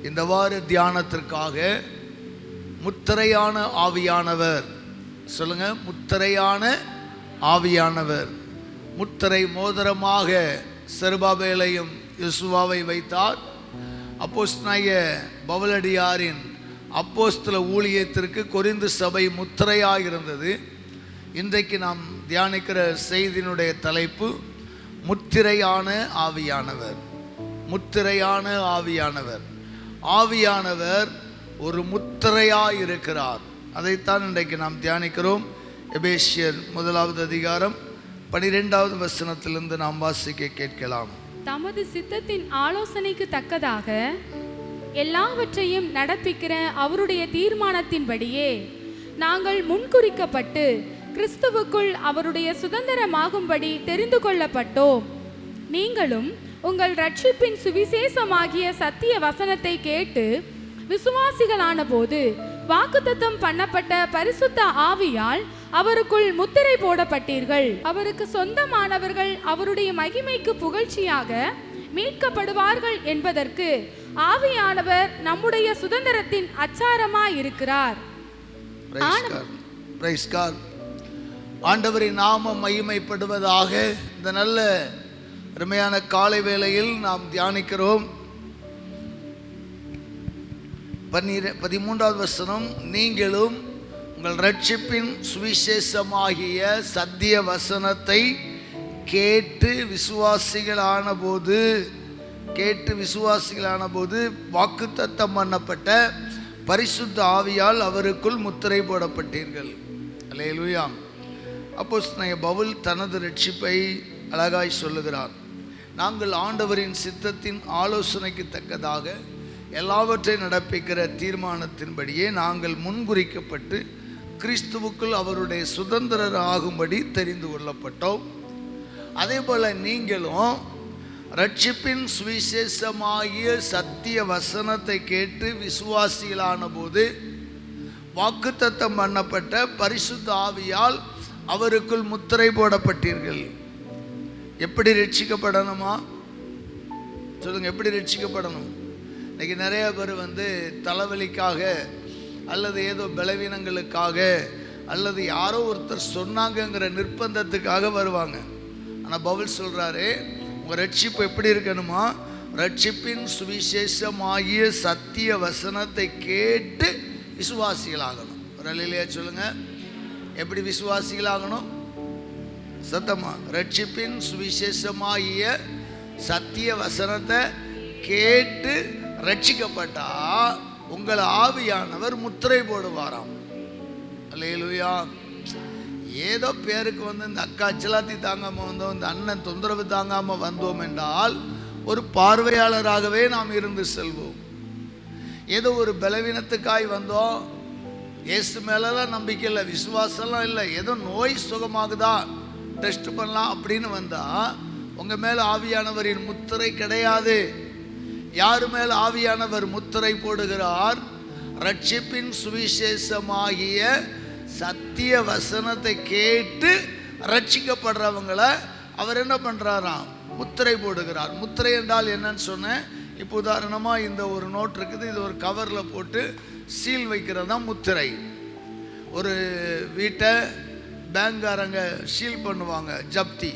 இந்த வார தியானத்திற்காக முத்திரையான ஆவியானவர், சொல்லுங்க, முத்திரையான ஆவியானவர். முத்திரை மோதிரமாக செருபாபேலையும் யோசுவாவை வைத்தார். அப்போஸ்தலனாகிய பவுலடியாரின் அப்போஸ்தல ஊழியத்திற்கு கொரிந்து சபை முத்திரையாக இருந்தது. இன்றைக்கு நாம் தியானிக்கிற செய்தியினுடைய தலைப்பு முத்திரையான ஆவியானவர். முத்திரையான ஆவியானவர். ஆவியானவர் ஒரு முத்திரையாய் இருக்கிறார். அதைத்தான் இன்றைக்கு நாம் தியானிக்கிறோம். எபேசியர் 1வது அதிகாரம் 12வது வசனத்திலிருந்து நாம் வாசிக்க கேட்கலாம். தமது சித்தத்தின் ஆலோசனைக்கு தக்கதாக எல்லாவற்றையும் நடப்பிக்கிற அவருடைய தீர்மானத்தின்படியே நாங்கள் முன்குறிக்கப்பட்டு கிறிஸ்துவுக்குள் அவருடைய சுதந்திரமாகும்படி தெரிந்து கொள்ளப்பட்டோம். நீங்களும் உங்கள் ரட்சிப்பின் சுவிசேஷமாகிய சத்திய வசனத்தை கேட்டு விசுவாசிகளான போது வாக்குத்தத்தம் பண்ணப்பட்ட பரிசுத்த ஆவியால் அவருக்குள் முத்திரை போடப்பட்டீர்கள். அவருக்கு சொந்தமானவர்கள் அவருடைய மகிமைக்கு புகழ்ச்சியாக மீட்கப்படுவார்கள் என்பதற்கு ஆவியானவர் நம்முடைய சுதந்திரத்தின் அச்சாரமாய் இருக்கிறார். ஆண்டவரின் நாமம் மகிமைப்படுவதாக. இந்த நல்ல அருமையான காலை வேளையில் நாம் தியானிக்கிறோம். 13வது வசனம், நீங்களும் உங்கள் ரட்சிப்பின் சுவிசேஷமாகிய சத்திய வசனத்தை கேட்டு விசுவாசிகளான போது வாக்குத்தத்தம் பண்ணப்பட்ட பரிசுத்த ஆவியால் அவருக்குள் முத்திரை போடப்பட்டீர்கள். அல்லேலூயா. அப்போஸ்தலனாகிய பவுல் தனது ரட்சிப்பை அழகாய் சொல்லுகிறார். நாங்கள் ஆண்டவரின் சித்தத்தின் ஆலோசனைக்கு தக்கதாக எல்லாவற்றையும் நடப்பிக்கிற தீர்மானத்தின்படியே நாங்கள் முன்குறிக்கப்பட்டு கிறிஸ்துவுக்குள் அவருடைய சுதந்திரர் ஆகும்படி தெரிந்து கொள்ளப்பட்டோம். அதே போல் நீங்களும் ரட்சிப்பின் சுவிசேஷமாகிய சத்திய வசனத்தை கேட்டு விசுவாசிகளான போது வாக்குத்தத்தம் பண்ணப்பட்ட பரிசுத்த ஆவியால் அவருக்குள் முத்திரை போடப்பட்டீர்கள். எப்படி ரட்சிக்கப்படணுமா? சொல்லுங்க, எப்படி ரட்சிக்கப்படணும்? இன்னைக்கு நிறைய பேர் தலைவலிக்காக அல்லது ஏதோ பலவீனங்களுக்காக அல்லது யாரோ ஒருத்தர் சொன்னாங்கங்கிற நிர்பந்தத்துக்காக வருவாங்க. ஆனால் பவுல் சொல்கிறாரு, உங்கள் ரட்சிப்பு எப்படி இருக்கணுமா? ரட்சிப்பின் சுவிசேஷமாகிய சத்திய வசனத்தை கேட்டு விசுவாசிகளாகணும். ஒரு அல்லேலூயா சொல்லுங்க. எப்படி விசுவாசிகளாகணும்? சத்தமா, ரட்சிப்பின் சுவிசேஷமாகிய சத்திய வசனத்தை கேட்டு ரட்சிக்கப்பட்டா உங்கள் ஆவியானவர் முத்திரை போடுவாராம். அல்லேலூயா. ஏதோ பேருக்கு இந்த அக்கா சிலாத்தி தாங்காமல் வந்தோம், இந்த அண்ணன் தொந்தரவு தாங்காமல் வந்தோம் என்றால் ஒரு பார்வையாளராகவே நாம் இருந்து செல்வோம். ஏதோ ஒரு பலவீனத்துக்காய் வந்தோம், இயேசு மேலெல்லாம் நம்பிக்கை இல்லை, விசுவாசம்லாம் இல்லை, ஏதோ நோய் சுகமாகுதா டெஸ்ட் பண்ணலாம் அப்படின்னு வந்தால் உங்கள் மேலே ஆவியானவரின் முத்திரை கிடையாது. யாரு மேல் ஆவியானவர் முத்திரை போடுகிறார்? ரட்சிப்பின் சுவிசேஷமாகிய சத்திய வசனத்தை கேட்டு ரட்சிக்கப்படுறவங்களை அவர் என்ன பண்ணுறாராம்? முத்திரை போடுகிறார். முத்திரை என்றால் என்னன்னு சொன்னேன். இப்போ உதாரணமாக இந்த ஒரு நோட் இருக்குது, இது ஒரு கவரில் போட்டு சீல் வைக்கிறது தான் முத்திரை. ஒரு வீட்டை பேங்காரங்க சீல் பண்ணுவாங்க, ஜப்தி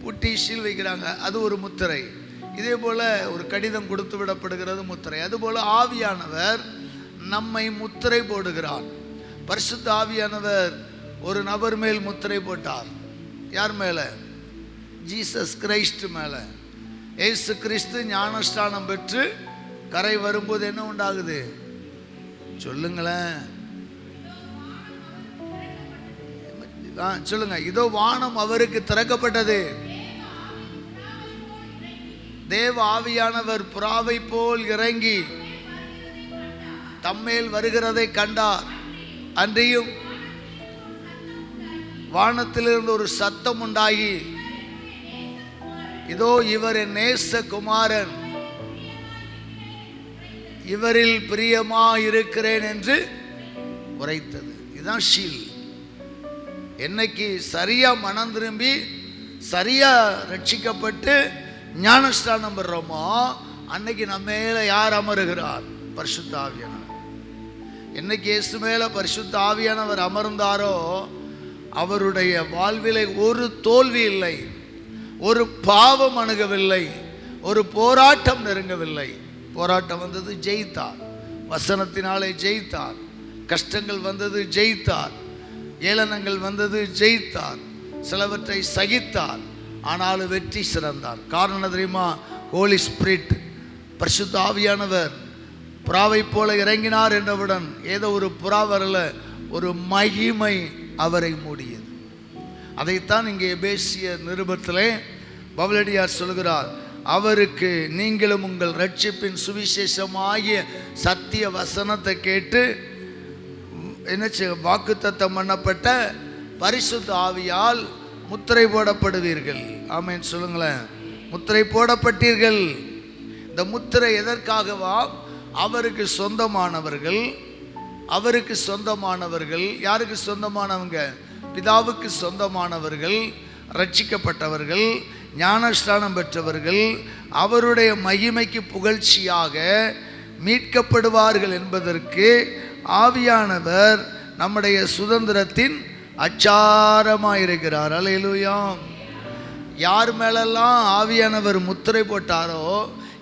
புட்டி சீல் வைக்கிறாங்க, அது ஒரு முத்திரை. இதே போல் ஒரு கடிதம் கொடுத்து விடப்படுகிறது முத்திரை. அதுபோல் ஆவியானவர் நம்மை முத்திரை போடுகிறார். பரிசுத்த ஆவியானவர் ஒரு நபர் மேல் முத்திரை போட்டார். யார் மேலே? ஜீசஸ் கிரைஸ்ட் மேலே. ஏசு கிறிஸ்து ஞானஸ்தானம் பெற்று கரை வரும்போது என்ன உண்டாகுது சொல்லுங்களேன், சொல்லுங்க. இதோ வானம் அவருக்கு திறக்கப்பட்டது, தேவ ஆவியானவர் புறாவை போல் இறங்கி தம்மேல் வருகிறதை கண்டார். அன்றியும் வானத்திலிருந்து ஒரு சத்தம் உண்டாகி, இதோ இவர் என் நேச குமாரன், இவரில் பிரியமா இருக்கிறேன் என்று உரைத்தது. இதுதான் ஷீல். என்னைக்கு சரியா மனம் திரும்பி சரியா ரட்சிக்கப்பட்டு ஞானஸ்தானம் பெறுறோமோ அன்னைக்கு நம்ம மேல யார் அமருகிறார்? பரிசுத்த ஆவியானவர். என்னைக்கு இயேசு மேல பரிசுத்த ஆவியானவர் அமர்ந்தாரோ அவருடைய வாழ்விலே ஒரு தோல்வி இல்லை, ஒரு பாவம் அணுகவில்லை, ஒரு போராட்டம் நெருங்கவில்லை. போராட்டம் வந்தது, ஜெயித்தார். வசனத்தினாலே ஜெயித்தார். கஷ்டங்கள் வந்தது, ஜெயித்தார். ஏளனங்கள் வந்தது, ஜெயித்தார். சிலவற்றை சகித்தார், ஆனாலும் வெற்றி சிறந்தார். காரணம் தெரியுமா? ஹோலி ஸ்பிரிட், பரிசுத்த ஆவியானவர் புறாவை போல இறங்கினார் என்றவுடன் ஏதோ ஒரு புறா வரல, ஒரு மகிமை அவரை மூடியது. அதைத்தான் இங்கே எபேசிய நிருபத்திலே பவுலடியார் சொல்கிறார், அவருக்கு நீங்களும் உங்கள் ரட்சிப்பின் சுவிசேஷமாகிய சத்திய வசனத்தை கேட்டு என்ன வாக்குத்தத்தம் பண்ணப்பட்ட பரிசுத்த ஆவியால் முத்திரை போடப்படுவீர்கள். ஆமென் சொல்லுங்களேன். முத்திரை போடப்பட்டீர்கள். இந்த முத்திரை எதற்காகவா? அவருக்கு சொந்தமானவர்கள். அவருக்கு சொந்தமானவர்கள் யாருக்கு சொந்தமானவங்க? பிதாவுக்கு சொந்தமானவர்கள், ரட்சிக்கப்பட்டவர்கள், ஞானஸ்நானம் பெற்றவர்கள், அவருடைய மகிமைக்கு புகழ்ச்சியாக மீட்கப்படுவார்கள் என்பதற்கு ஆவியானவர் நம்முடைய சுதந்திரத்தின் அச்சாரமாயிருக்கிறார். அல்லேலூயா. யார் மேலெல்லாம் ஆவியானவர் முத்திரை போட்டாரோ,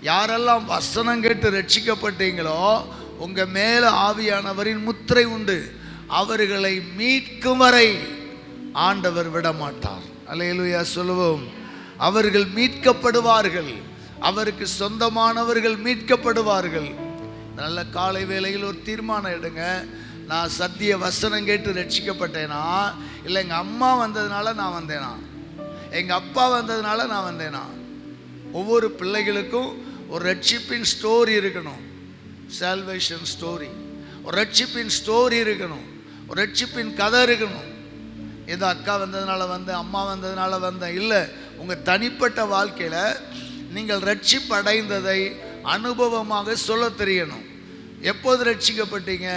யாரெல்லாம் வசனம் கேட்டு ரட்சிக்கப்பட்டீங்களோ உங்க மேல ஆவியானவரின் முத்திரை உண்டு. அவர்களை மீட்கும் வரை ஆண்டவர் விடமாட்டார். அல்லேலூயா சொல்லுவோம். அவர்கள் மீட்கப்படுவார்கள். அவருக்கு சொந்தமானவர்கள் மீட்கப்படுவார்கள். நல்ல காலை வேளையில் ஒரு தீர்மானம் எடுங்க. நான் சத்திய வசனம் கேட்டு ரட்சிக்கப்பட்டேனா, இல்லை எங்கள் அம்மா வந்ததுனால நான் வந்தேனா, எங்கள் அப்பா வந்ததுனால நான் வந்தேனா? ஒவ்வொரு பிள்ளைகளுக்கும் ஒரு ரட்சிப்பின் ஸ்டோரி இருக்கணும். சால்வேஷன் ஸ்டோரி, ஒரு ரட்சிப்பின் ஸ்டோரி இருக்கணும். ஒரு ரட்சிப்பின் கதை இருக்கணும். ஏதோ அக்கா வந்ததுனால வந்தேன், அம்மா வந்ததுனால வந்தேன் இல்லை. உங்கள் தனிப்பட்ட வாழ்க்கையில் நீங்கள் ரட்சிப்பு அடைந்ததை அனுபவமாக சொல்ல தெரியணும். எப்போது ரட்சிக்கப்பட்டீங்க?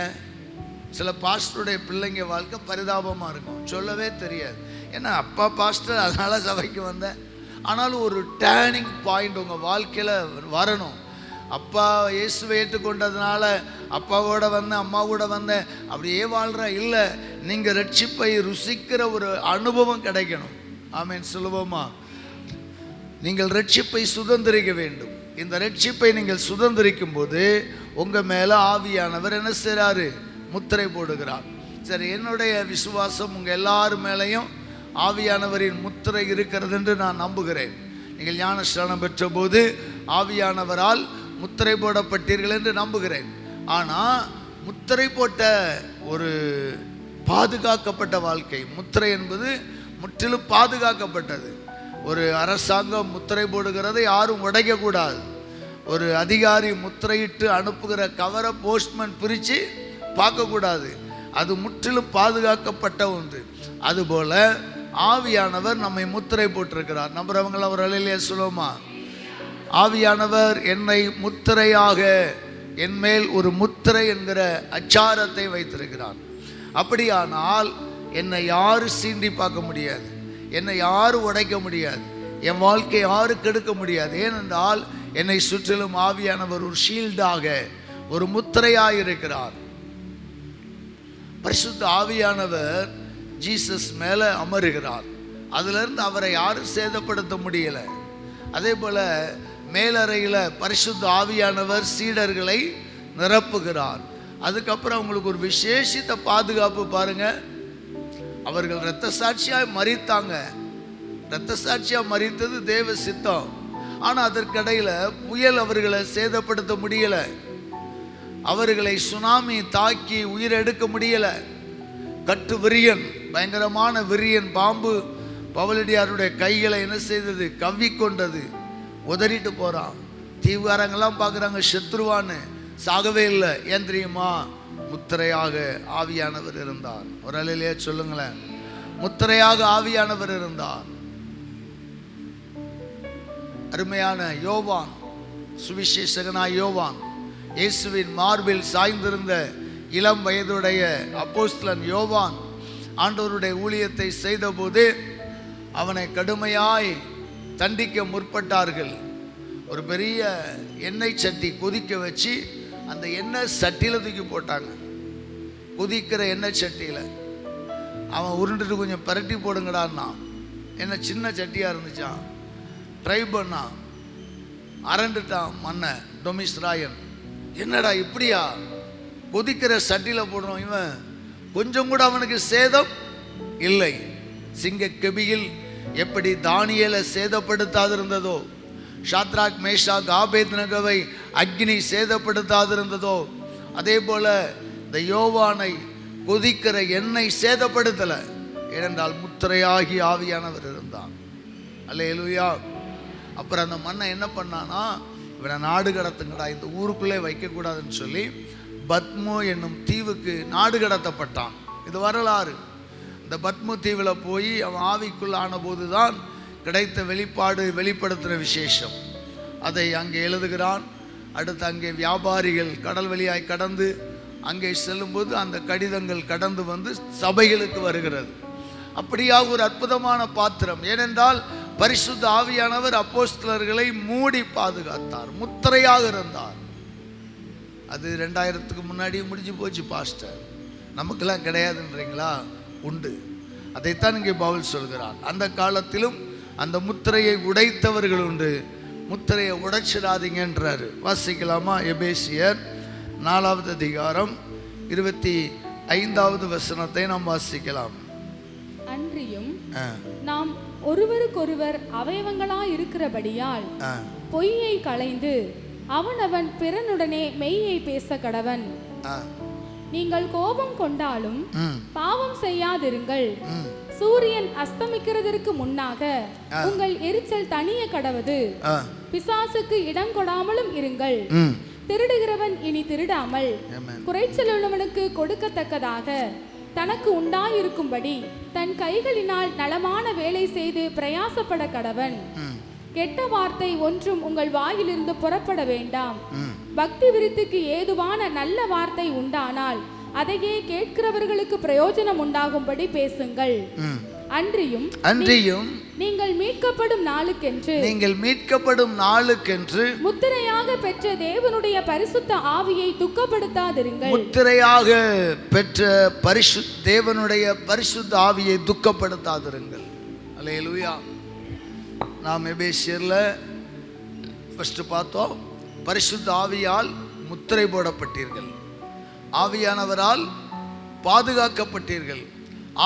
சில பாஸ்டருடைய பிள்ளைங்க வாழ்க்கை பரிதாபமாக இருக்கும், சொல்லவே தெரியாது. ஏன்னா அப்பா பாஸ்டர் அதனால சபைக்கு வந்தேன். ஆனாலும் ஒரு டேர்னிங் பாயிண்ட் உங்கள் வாழ்க்கையில் வரணும். அப்பா இயேசுவை ஏற்றுக்கொண்டதுனால அப்பாவோட வந்தேன், அம்மாவோட வந்தேன், அப்படியே வாழ்கிற இல்லை. நீங்கள் ரட்சிப்பை ருசிக்கிற ஒரு அனுபவம் கிடைக்கணும். ஆமென் சொல்லுவோமா? நீங்கள் ரட்சிப்பை சுதந்திரிக்க வேண்டும். இந்த ரட்சிப்பை நீங்கள் சுதந்திரிக்கும் போது உங்கள் மேலே ஆவியானவர் என்ன செய்கிறாரு? முத்திரை போடுகிறார். சரி, என்னுடைய விசுவாசம் உங்கள் எல்லார் மேலேயும் ஆவியானவரின் முத்திரை இருக்கிறது என்று நான் நம்புகிறேன். நீங்கள் ஞானஸ்நானம் பெற்ற போது ஆவியானவரால் முத்திரை போடப்பட்டீர்கள் என்று நம்புகிறேன். ஆனால் முத்திரை போட்ட ஒரு பாதுகாக்கப்பட்ட வாழ்க்கை, முத்திரை என்பது முற்றிலும் பாதுகாக்கப்பட்டது. ஒரு அரசாங்கம் முத்திரை போடுகிறதை யாரும் உடைக்கக்கூடாது. ஒரு அதிகாரி முத்திரையிட்டு அனுப்புகிற கவரை போஸ்ட்மேன் பிரித்து பார்க்கக்கூடாது. அது முற்றிலும் பாதுகாக்கப்பட்ட ஒன்று. அதுபோல ஆவியானவர் நம்மை முத்திரை போட்டிருக்கிறார். நம்புறவங்கள ஒரு அலையிலே சொல்லுவோமா? ஆவியானவர் என்னை முத்திரையாக, என் மேல் ஒரு முத்திரை என்கிற அச்சாரத்தை வைத்திருக்கிறார். அப்படியானால் என்னை யாரும் சீண்டி பார்க்க முடியாது, என்னை யாரும் உடைக்க முடியாது, என் வாழ்க்கை யாரும் கெடுக்க முடியாது. ஏனென்றால் என்னை சுற்றிலும் ஆவியானவர் ஒரு ஷீல்டாக, ஒரு முத்திரையாக இருக்கிறார். பரிசுத்த ஆவியானவர் ஜீசஸ் மேலே அமருகிறார். அதிலிருந்து அவரை யாரும் சேதப்படுத்த முடியலை. அதே போல் மேலறையில் பரிசுத்த ஆவியானவர் சீடர்களை நிரப்புகிறார். அதுக்கப்புறம் அவங்களுக்கு ஒரு விசேஷித்த பாதுகாப்பு பாருங்க. அவர்கள் இரத்த சாட்சியாக மரித்தாங்க. இரத்த சாட்சியாக மரித்தது தேவ சித்தம். ஆனால் அதற்கிடையில் புயல் அவர்களை சேதப்படுத்த முடியலை, அவர்களை சுனாமி தாக்கி உயிரெடுக்க முடியலை. கட்டு விரியன், பயங்கரமான விரியன் பாம்பு பவுலடியாருடைய கைகளை என்ன செய்தது? கவ்விக்கொண்டது, உதறிட்டு போகிறான். தீவுகாரங்கெல்லாம் பார்க்குறாங்க செத்துருவான்னு, சாகவே இல்லை. ஏன் தெரியுமா? முத்திரையாக ஆவியானவர் இருந்தார். ஒரு அலையிலேயே சொல்லுங்களேன், முத்திரையாக ஆவியானவர் இருந்தார். அருமையான யோவான், சுவிசேஷகனாய் யோவான், இயேசுவின் மார்பில் சாய்ந்திருந்த இளம் வயதுடைய அப்போஸ்தலன் யோவான் ஆண்டவருடைய ஊழியத்தை செய்தபோது அவனை கடுமையாய் தண்டிக்க முற்பட்டார்கள். ஒரு பெரிய எண்ணெய் சட்டி கொதிக்க வச்சு அந்த எண்ணெய் சட்டியில் தூக்கி போட்டாங்க. கொதிக்கிற எண்ணெய் சட்டியில் அவன் உருண்டுட்டு கொஞ்சம் பரட்டி போடுங்கடான்னா, என்ன சின்ன சட்டியாக இருந்துச்சான். ட்ரை பண்ணான், அரண்டுட்டான் மண்ணை டொமிஸ்ராயன். என்னடா இப்படியா கொதிக்கிற சட்டியில் போடுறோம்? இவன் கொஞ்சம் கூட அவனுக்கு சேதம் இல்லை. சிங்க கெபியில் எப்படி தானியேலை சேதப்படுத்தாதிருந்ததோ, ஷாத்ராக் மேஷாக் ஆபேத்நேகோவை அக்னி சேதப்படுத்தாதிருந்ததோ, அதே போல இந்த யோவானை கொதிக்கிற எண்ணெய் சேதப்படுத்தலை. ஏனென்றால் முத்திரையாகி ஆவியானவர் இருந்தான். அல்லேலூயா. அப்புறம் அந்த மண்ணை என்ன பண்ணானா, இவனை நாடு கடத்துங்கடா, இந்த ஊருக்குள்ளே வைக்கக்கூடாதுன்னு சொல்லி பத்மு என்னும் தீவுக்கு நாடு கடத்தப்பட்டான். இது வரலாறு. இந்த பத்மு தீவில் போய் அவன் ஆவிக்குள் ஆனபோது தான் கிடைத்த வெளிப்படுத்தின விசேஷம். அதை அங்கே எழுதுகிறான். அடுத்து அங்கே வியாபாரிகள் கடல் வழியாய் கடந்து அங்கே செல்லும்போது அந்த கடிதங்கள் கடந்து வந்து சபைகளுக்கு வருகிறது. அப்படியாக ஒரு அற்புதமான பாத்திரம். ஏனென்றால் பரிசுத்த ஆவியானவர் அப்போஸ்தலர்களை மூடி பாதுகாத்தார், முத்திரையாக இருந்தார். அது 2000க்கு முன்னாடியே முடிஞ்சு போச்சு பாஸ்டர், நமக்கெல்லாம் கிடையாதுன்றீங்களா? உண்டு. அதைத்தான் இங்கே பவுல் சொல்கிறார். அந்த காலத்திலும் அந்த முத்திரையை உடைத்தவர்கள் உண்டு, முத்திரையை உடைச்சிடாதீங்கன்றாரு. வாசிக்கலாமா? எபேசியர் 4வது அதிகாரம் 25வது வசனத்தை நாம் வாசிக்கலாம். அன்றியும் நாம் ஒருவருக்கொருவர் அவயவங்களாய் இருக்கிறபடியால் பொய்யை களைந்து அவனவன் பிறனுடனே மெய்யை பேச கடவன். நீங்கள் கோபம் கொண்டாலும் பாவம் செய்யாதிருங்கள். சூரியன் அஸ்தமிக்கிறதற்கு முன்னாக உங்கள் எரிச்சல் தனிய கடவது. பிசாசுக்கு இடம் கொடாமலும் இருங்கள். திருடுகிறவன் இனி திருடாமல் குறைச்சல் உள்ளவனுக்கு கொடுக்கத்தக்கதாக தனக்கு உண்டாயிருக்கும்படி தன் கைகளினால் நலமான வேலை செய்து பிரயாசப்பட கடவன். கெட்ட வார்த்தை ஒன்றும் உங்கள் வாயிலிருந்து புறப்பட வேண்டாம். பக்தி விருத்திக்கு ஏதுவான நல்ல வார்த்தை உண்டானால் அதையே கேட்கிறவர்களுக்கு பிரயோஜனம் உண்டாகும்படி பேசுங்கள். அன்றியும் நீங்கள் மீட்கப்படும் நாளுக்கென்று முத்திரையாக பெற்ற தேவனுடைய பரிசுத்த ஆவியை துக்கப்படுத்தாதிருங்கள். முத்திரையாக பெற்ற தேவனுடைய பரிசுத்த ஆவியை துக்கப்படுத்தாதிருங்கள். அல்லேலூயா. நாம் எபேசியர்ல ஃபர்ஸ்ட் பார்த்தோம், பரிசுத்த ஆவியால் முத்திரை போடப்பட்டீர்கள், ஆவியானவரால் பாதுகாக்கப்பட்டீர்கள்,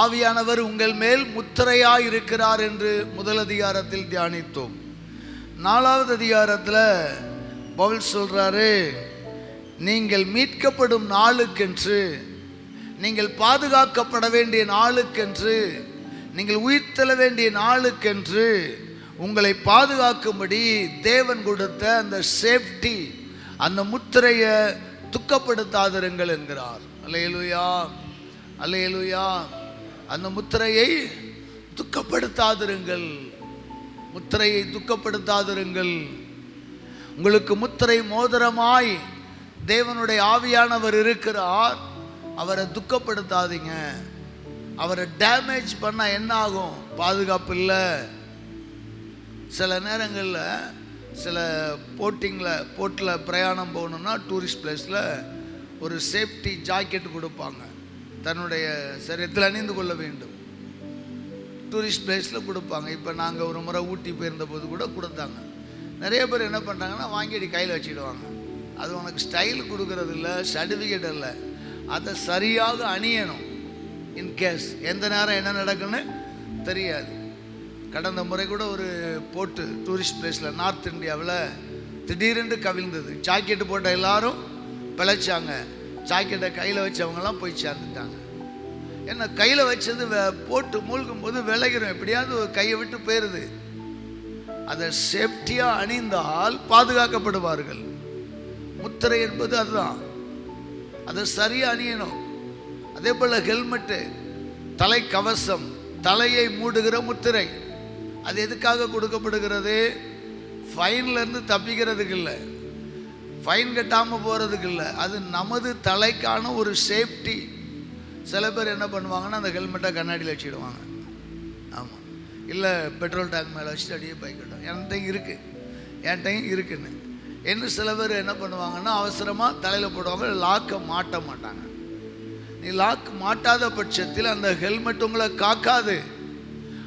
ஆவியானவர் உங்கள் மேல் முத்திரையாய் இருக்கிறார் என்று முதல் அதிகாரத்தில் தியானித்தோம். 4வது அதிகாரத்தில் பவுல் சொல்றாரு, நீங்கள் மீட்கப்படும் நாளுக்கென்று, நீங்கள் பாதுகாக்கப்பட வேண்டிய நாளுக்கென்று, நீங்கள் உயிர்த்தெழ வேண்டிய நாளுக்கென்று உங்களை பாதுகாக்கும்படி தேவன் கொடுத்த அந்த சேஃப்டி, அந்த முத்திரையை துக்கப்படுத்தாதிருங்கள் என்கிறார். அல்லேலூயா, அல்லேலூயா. அந்த முத்திரையை துக்கப்படுத்தாதிருங்கள், முத்திரையை துக்கப்படுத்தாதிருங்கள். உங்களுக்கு முத்திரை மோதிரமாய் தேவனுடைய ஆவியானவர் இருக்கிறார், அவரை துக்கப்படுத்தாதீங்க. அவரை டேமேஜ் பண்ண என்ன ஆகும்? பாதுகாப்பு இல்லை. சில நேரங்களில் சில போட்டில் பிரயாணம் போகணுன்னா டூரிஸ்ட் பிளேஸில் ஒரு சேஃப்டி ஜாக்கெட் கொடுப்பாங்க, தன்னுடைய சரீரத்தில் அணிந்து கொள்ள வேண்டும். டூரிஸ்ட் பிளேஸில் கொடுப்பாங்க. இப்போ நாங்கள் ஒரு முறை ஊட்டி போயிருந்த போது கூட கொடுத்தாங்க. நிறைய பேர் என்ன பண்ணுறாங்கன்னா வாங்கி கையில் வச்சுக்கிடுவாங்க. அது உனக்கு ஸ்டைல் கொடுக்கறது இல்லை, சர்டிஃபிகேட் இல்லை, அதை சரியாக அணியணும். இன்கேஸ் எந்த நேரம் என்ன நடக்குன்னு தெரியாது. கடந்த முறை கூட ஒரு போட்டு டூரிஸ்ட் பிளேஸில் நார்த் இந்தியாவில் திடீரென்று கவிழ்ந்தது. ஜாக்கெட்டு போட்ட எல்லாரும் பிழைச்சாங்க, ஜாக்கெட்டை கையில் வச்சவங்கலாம் போய் சேர்ந்துட்டாங்க. என்ன கையில் வச்சது போட்டு மூழ்கும் போது விளைகிறோம், எப்படியாவது கையை விட்டு போயிடுது. அதை சேஃப்டியாக அணிந்தால் பாதுகாக்கப்படுவார்கள். முத்திரை என்பது அதுதான், அதை சரியாக அணியணும். அதே போல் ஹெல்மெட்டு, தலை கவசம், தலையை மூடுகிற முத்திரை, அது எதுக்காக கொடுக்கப்படுகிறது? ஃபைன்லேருந்து தப்பிக்கிறதுக்கு இல்லை, ஃபைன் கட்டாமல் போகிறதுக்கு இல்லை, அது நமது தலைக்கான ஒரு சேஃப்டி. சில பேர் என்ன பண்ணுவாங்கன்னா அந்த ஹெல்மெட்டை கண்ணாடியில் வச்சுக்கிடுவாங்க. ஆமாம், இல்லை பெட்ரோல் டேங்க் மேலே வச்சுட்டு அப்படியே பைக்கிட்டோம். என்கிட்டையும் இருக்குன்னு இன்னும் சில பேர் என்ன பண்ணுவாங்கன்னா அவசரமாக தலையில் போடுவாங்க, லாக்கை மாட்ட மாட்டாங்க. நீ லாக் மாட்டாத பட்சத்தில் அந்த ஹெல்மெட் உங்களை காக்காது.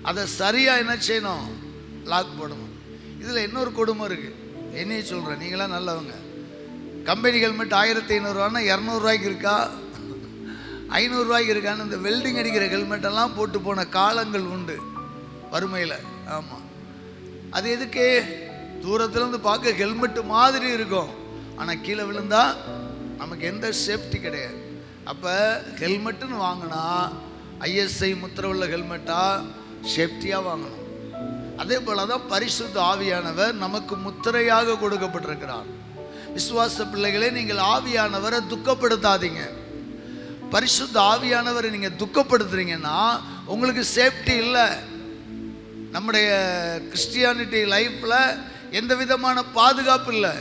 அதை சரியாக என்ன செய்யணும்? லாக் போடணும். இதில் இன்னொரு கொடுமை இருக்குது, என்னையும் சொல்கிறேன், நீங்களாம் நல்லவங்க. கம்பெனி ஹெல்மெட் 1500 200 இருக்கா, 500 இருக்கான்னு இந்த வெல்டிங் அடிக்கிற ஹெல்மெட்டெல்லாம் போட்டு போன காலங்கள் உண்டு வறுமையில். ஆமாம், அது எதுக்கு? தூரத்துலேருந்து பார்க்க ஹெல்மெட்டு மாதிரி இருக்கும், ஆனால் கீழே விழுந்தா நமக்கு எந்த சேஃப்டி கிடையாது. அப்போ ஹெல்மெட்டுன்னு வாங்கினா ஐஎஸ்ஐ முத்திரை உள்ள ஹெல்மெட்டாக சேஃப்டியாக வாங்கணும். அதே போல் தான் பரிசுத்த ஆவியானவர் நமக்கு முத்திரையாக கொடுக்கப்பட்டிருக்கிறார். விசுவாச பிள்ளைகளே, நீங்கள் ஆவியானவரை துக்கப்படுத்தாதீங்க. பரிசுத்த ஆவியானவரை நீங்கள் துக்கப்படுத்துறீங்கன்னா உங்களுக்கு சேஃப்டி இல்லை. நம்முடைய கிறிஸ்டியானிட்டி லைஃப்பில் எந்த விதமான பாதுகாப்பு இல்லை.